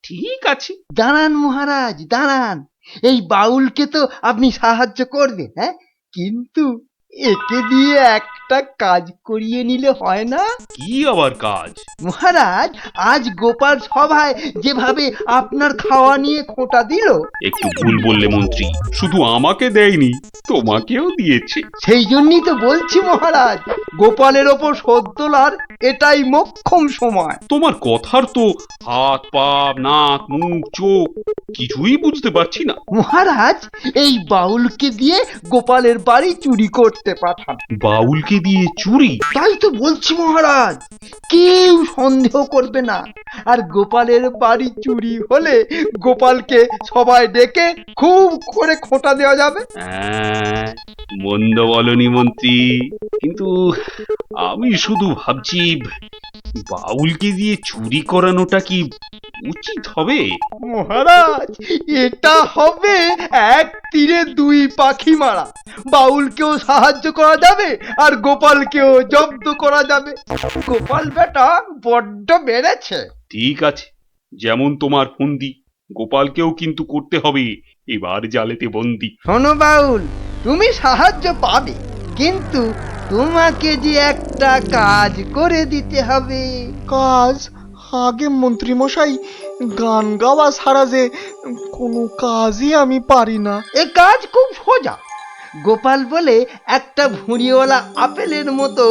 ঠিক আছে। দাঁড়ান মহারাজ দাঁড়ান, এই বাউলকে তো আপনি সাহায্য করবেন, হ্যাঁ, কিন্তু একে দিয়ে একটা কাজ করিয়ে নিলে হয় না? কি আবার কাজ? মহারাজ, আজ গোপাল সভায় যেভাবে আপনার খাওয়া নিয়ে খোঁটা দিল। একটু ভুল বললে মন্ত্রী, শুধু আমাকে দেয়নি, তোমাকেও দিয়েছে। সেই জন্যই তো বলছি মহারাজ, গোপালের ওপর শোধ তোলার এটাই মোক্ষম সময়। তোমার কথার তো হাত পা নাক মুখ চোখ কিছুই বুঝতে পারছি না। মহারাজ, এই বাউলকে দিয়ে গোপালের বাড়ি চুরি করতে পাঠান। বাউলকে দিয়ে চুরি? তাই তো বলছি মহারাজ, কেউ সন্দেহ করবে না। আর গোপালের বাড়ি চুরি হলে গোপালকে সবাই ডেকে খুব করে খোঁটা দেওয়া যাবে। মন্দ বলনি মন্ত্রী, কিন্তু আমি শুধু ভাবছি বাউলকে দিয়ে চুরি করানোটা কি উচিত হবে? মহারাজ, এটা হবে এক তীরে দুই পাখি মারা। বাউলকেও সাহায্য করা যাবে আর গোপালকেও জব্দ করা যাবে। গোপাল বেটা বড্ড বেড়েছে। ঠিক আছে, যেমন তোমার ফন্দি, গোপালকেও কিন্তু করতে হবে এবার জালেতে বন্দি। শোনো বাউল, তুমি সাহায্য পাবে, কিন্তু তোমাকে যে একটা কাজ করে দিতে হবে। কাজ? আগে মন্ত্রী মশাই, গান গাওয়া ছাড়া যে কোনো কাজই আমি পারি না। এ কাজ খুব সোজা। গোপাল বলে একটা ভুঁড়িওয়ালা আপেলের মতো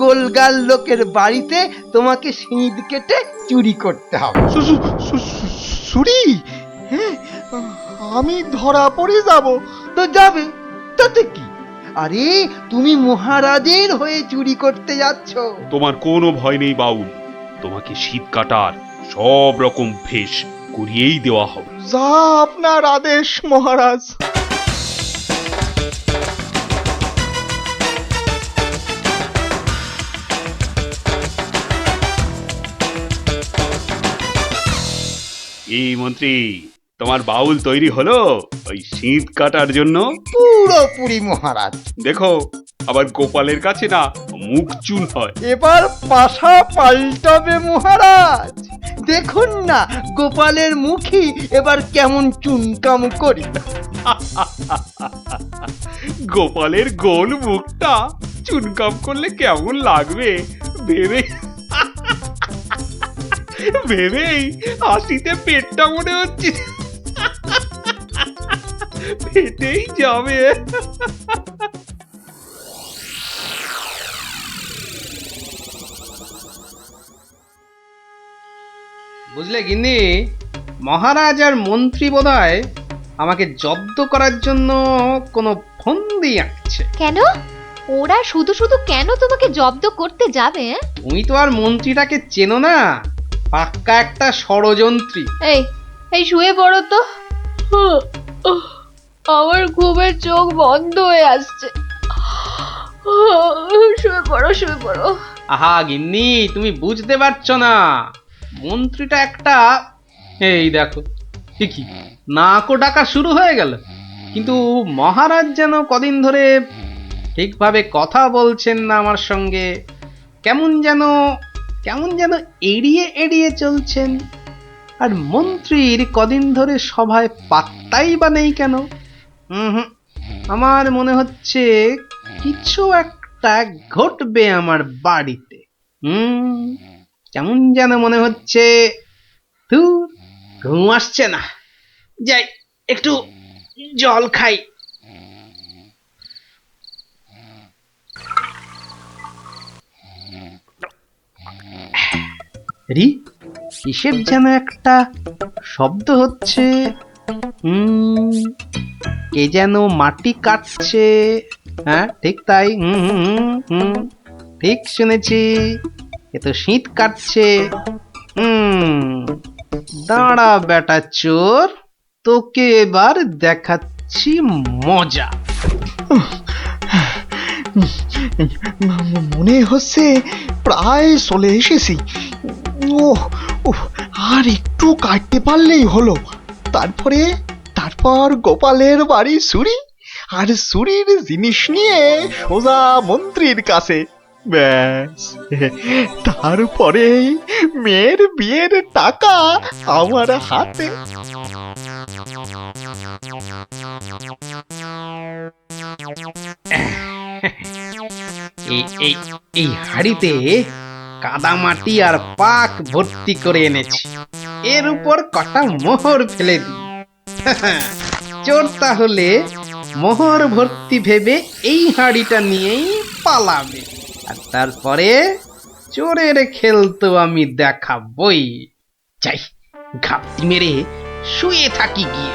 গোলগাল লোকের বাড়িতে তোমাকে সিঁধ কেটে চুরি করতে হবে। চুরি? হ্যাঁ, আমি ধরা পড়ে যাব। তো যাবে, তাতে কি? আরে তুমি মহারাজের হয়ে চুরি করতে যাচ্ছ। তোমার কোনো ভয় নেই বাউল, তোমাকে শীত কাটার সব রকম ভেষ করিয়েই দেওয়া হবে। যা আপনার আদেশ মহারাজ। এই মন্ত্রী, তোমার বাউল তৈরি হলো ওই শীত কাটার জন্য? পুরোপুরি মহারাজ। দেখো, আবার গোপালের কাছে না মুখ চুন হয়। এবার পাশা পাল্টাবে মহারাজ। দেখুন না গোপালের মুখই এবার কেমন চুনকাম করি। গোপালের গোল মুখটা চুনকাম করলে কেমন লাগবে ভেবেই হাসিতে পেটটা মনে হচ্ছে ফেটেই যাবে। বুঝলে গিন্নি, মহারাজ আর মন্ত্রী বোধহয় আমাকে জব্দ করার জন্য কোনো ফন্দি আঁকছে। কেন? ওরা শুধু শুধু কেন তোমাকে জব্দ করতে যাবে? তুমি তো আর মন্ত্রীটাকে চেনো না, পাক্কা একটা ষড়যন্ত্রী। এই শুয়ে পড়ো তো, আমার ঘুমের চোখ বন্ধ হয়ে আসছে। শুয়ে পড়ো শুয়ে পড়ো। আহা গিন্নি, তুমি বুঝতে পারছো না, মন্ত্রীটা একটা, এই দেখো ঠিকই নাকও ডাকা শুরু হয়ে গেল। কিন্তু মহারাজ যেন কদিন ধরে ঠিকভাবে কথা বলছেন না আমার সঙ্গে, কেমন যেন এড়িয়ে এড়িয়ে চলছেন। আর মন্ত্রীর কদিন ধরে সভায় পাত্তাই বা নেই কেন? আমার মনে হচ্ছে কিছু একটা ঘটবে আমার বাড়িতে। কেমন যেন মনে হচ্ছে। ঘুম আসছে না, যাই একটু জল খাই। কিসের যেন একটা শব্দ হচ্ছে। কে যেন মাটি কাটছে। হ্যাঁ ঠিক তাই, ঠিক শুনেছি, এ তো শীত কাটছে। দাঁড়া বেটা চোর, তোকে এবার দেখাচ্ছি মজা। মনে হচ্ছে প্রায় চলে এসেছি। আর একটু কাটতে পারলেই হলো। তারপর গোপালের বাড়ি চুরি, আর চুরির জিনিস নিয়ে সোজা মন্ত্রীর কাছে। ব্যাস, তারপরে মেয়ের বিয়ের টাকা আমার হাতে। এই হাড়িতে কাদা মাটি আর পাক ভর্তি করে এনেছি, এর উপর কটা মোহর ফেলে দিই। চোর তাহলে মোহর ভর্তি ভেবে এই হাড়িটা নিয়েই পালাবে, আর তারপরে চোরের খেল তো আমি দেখাবই। যাই, ঘাপটি মেরে শুয়ে থাকি গিয়ে।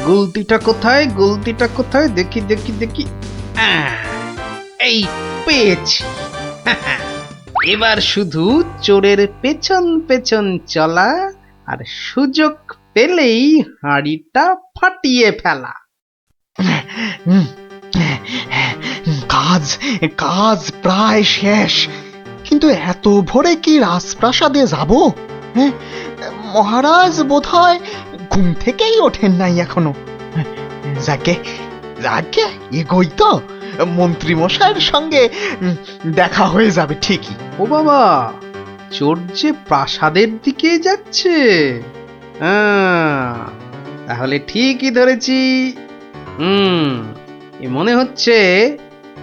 গুলতিটা কোথায়, গুলতিটা কোথায়, দেখি দেখি দেখি। এই পেয়েছি। এবার শুধু চোরের পেছন পেছন চলা, আর সুযোগ পেলেই হাড়িটা ফাটিয়ে ফেলা। কাজ প্রায় শেষ, কিন্তু এত ভোরে কি রাজপ্রাসাদে যাব? হ্যাঁ, মহারাজ বোধহয় ঘুম থেকেই ওঠেন নাই এখনো। যাকে এগোই তো, মন্ত্রী মশাইয়ের সঙ্গে দেখা হয়ে যাবে ঠিকই। ও বাবা, চোর যে প্রাসাদের দিকে যাচ্ছে। তাহলে ঠিকই ধরেছি। এ মনে হচ্ছে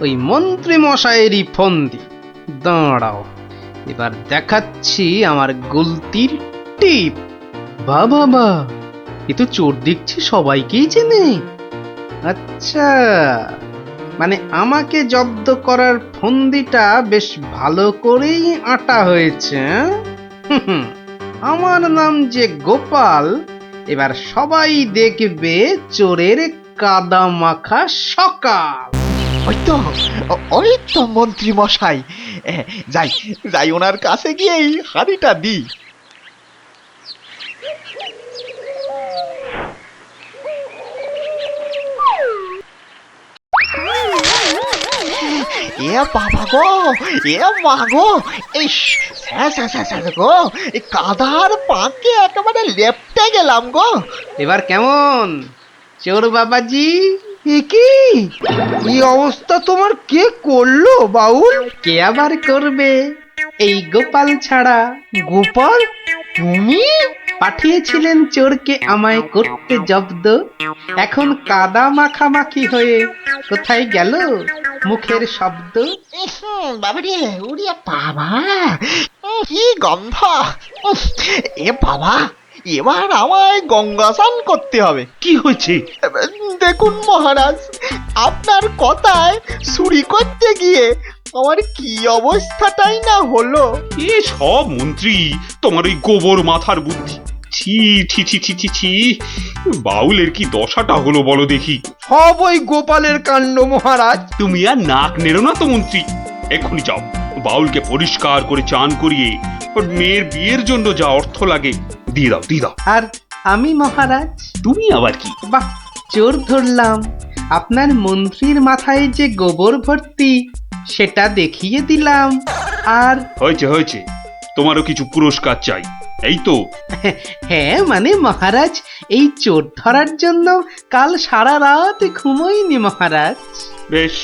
ওই মন্ত্রী মশাইয়েরই ফন্দি। দাঁড়াও, এবার দেখাচ্ছি আমার গুলতির টিপ। বাবা, এ তো চোর দেখছি সবাইকেই চেনে। আচ্ছা, মানে আমাকে জব্দ করার ফন্দিটা বেশ ভালো করেই আঁটা হয়েছে। আমার নাম যে গোপাল, এবার সবাই দেখবে চোরের কাদা মাখা সকাল। ওই তো মন্ত্রী মশাই। যাই ওনার কাছে গিয়েই হাড়িটা দিই। এ বাবা গো, এ মা গো, এই গো, এই কাদার পাকে একেবারে লেপটে গেলাম গো। এবার কেমন চোর বাবাজি? কি অবস্থা তোমার কে করলো বাউল? কে আবার করবে, এই গোপাল ছাড়া। গোপাল? তুমি পাঠিয়েছিলেন চোরকে আমায় করতে জব্দ, এখন কাদা মাখামাখি হয়ে কোথায় গেল মুখের শব্দ? বাবারে, ওরে বাবা, কি গন্ধ! এ বাবা, এবার আমায় গঙ্গা স্নান করতে হবে। কি হয়েছে? দেখুন মহারাজ, আপনার কথায় চুরি করতে গিয়ে আমার কি অবস্থাটাই না হলো। এ সব মন্ত্রী তোমার ওই গোবর মাথার বুদ্ধি। ছি ছি ছি ছি ছি ছি, বাউলের কি দশাটা হলো বলো দেখি। সব ওই গোপালের কাণ্ড মহারাজ। তুমি আর নাক নেড়ো না তো মন্ত্রী, এক্ষুনি যাও বাউলকে পরিষ্কার করে চান করিয়ে ওর মেয়ের বিয়ের জন্য যা অর্থ লাগে দিয়ে দাও, দিয়ে দাও। আর আমি মহারাজ? তুমি আবার কি? বাহ, চোর ধরলাম, আপনার মন্ত্রীর মাথায় যে গোবর ভর্তি সেটা দেখিয়ে দিলাম। আর হয়েছে হয়েছে, তোমারও কিছু পুরস্কার চাই, এই তো? হ্যাঁ মানে মহারাজ, এই চোর ধরার জন্য কাল সারা রাত ঘুমোইনি মহারাজ। বেশ,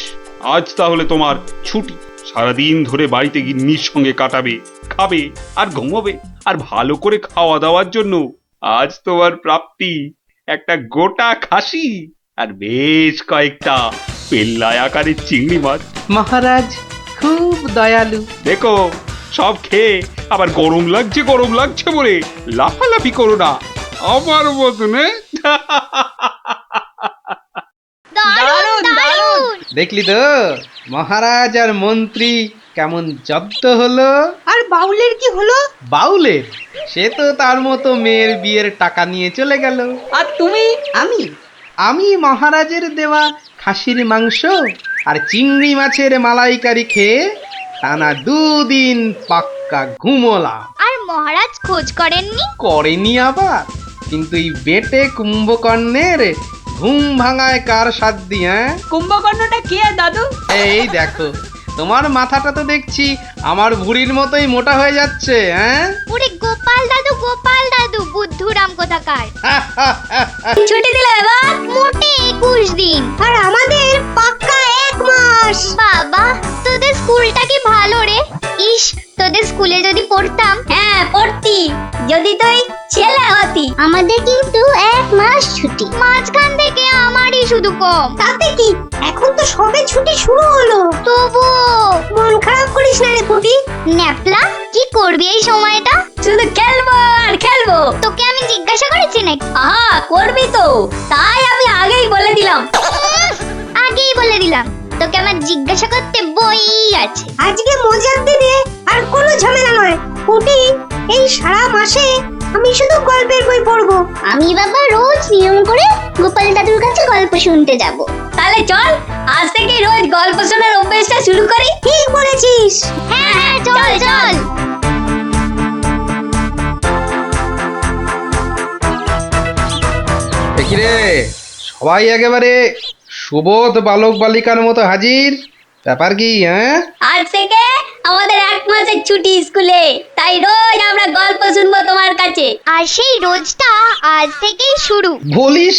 আজ তাহলে তোমার ছুটি। সারাদিন ধরে বাড়িতে গিন্নির সঙ্গে কাটাবে, খাবে আর ঘুমোবে, আর ভালো করে খাওয়া দাওয়ার জন্য আজ তোমার প্রাপ্তি একটা গোটা খাসি আর বেশ কয়েকটা পেল্লায় আকারের চিংড়ি মাছ। মহারাজ খুব দয়ালু। দেখো সব খেয়ে আবার গরম লাগছে বলে লাফালাফি করো না আমার মতনে। দারুণ দারুণ। দেখলি তো মহারাজ আর মন্ত্রী কেমন জব্দ হলো। আর বাউলের কি হলো? বাউলের সে তো তার মতো মেয়ের বিয়ের টাকা নিয়ে চলে গেল। আর তুমি? আমি মহারাজের দেওয়া খাসির মাংস আর চিংড়ি মাছের মালাইকারি খেয়ে টানা 2 দিন পাক্কা ঘুমোলাম। আর মহারাজ খোঁজ করেননি? করেনি আবার, কিন্তু এই বেটে কুম্ভকর্ণের ঘুম ভাঙায় কার সাধ্যি? হ্যাঁ, কুম্ভকর্ণটা কে দাদু? এই দেখো তোমার মাথাটা তো দেখছি আমার ভুঁড়ির মতোই মোটা হয়ে যাচ্ছে। হ্যাঁ, ওরে গোপাল দাদু বুদ্ধুরাম কোথাকার। ছুটি দিলে এবার মোটে 21 দিন। আর আমাদের পাক্কা 1 মাস। বাবা তোদের স্কুলটা কি ভালো রে। ইস তোদের স্কুলে যদি পড়তাম। হ্যাঁ পড়তি, যদি তুই ছেলে হতি। আমাদের কিন্তু 1 মাস ছুটি, মাঝখান থেকে আমারই শুধু কম। তাতে কি, এখন তো সবে ছুটি শুরু হলো। তবু মন খারাপ করিস না রে পুটি। ন্যাপলা কি করবি এই সময়টা? শুধু খেলবো আর খেলবো। তোকে আমি জিজ্ঞাসা করেছি নাকি? আহা করবি তো, তাই আমি আগেই বলে দিলাম। আগেই বলে দিলাম, তোকে আমার জিজ্ঞাসা করতে বই আছে। আজকে মজার দিনে আর কোনো ঝামেলা নয় পুটি। এই সারা মাসে আমি শুধু গল্পের বই পড়বো। আমি বাবা রোজ নিয়ম করে গোপাল দাদুর কাছে গল্প শুনতে যাব। তাহলে চল আজ থেকে রোজ গল্প শোনার অভ্যাসটা শুরু করি। ঠিক বলেছিস। হ্যাঁ হ্যাঁ চল চল। কিরে সবাই একেবারে সুবোধ বালক বালিকার মতো হাজির। ব্যাপার কি? হ্যাঁ, আজ থেকে আমাদের 1 মাসের ছুটি স্কুলে, তাই রোজ আমরা গল্প শুনবো তোমার কাছে। আর সেই রোজটা আজ থেকেই শুরু। বলিস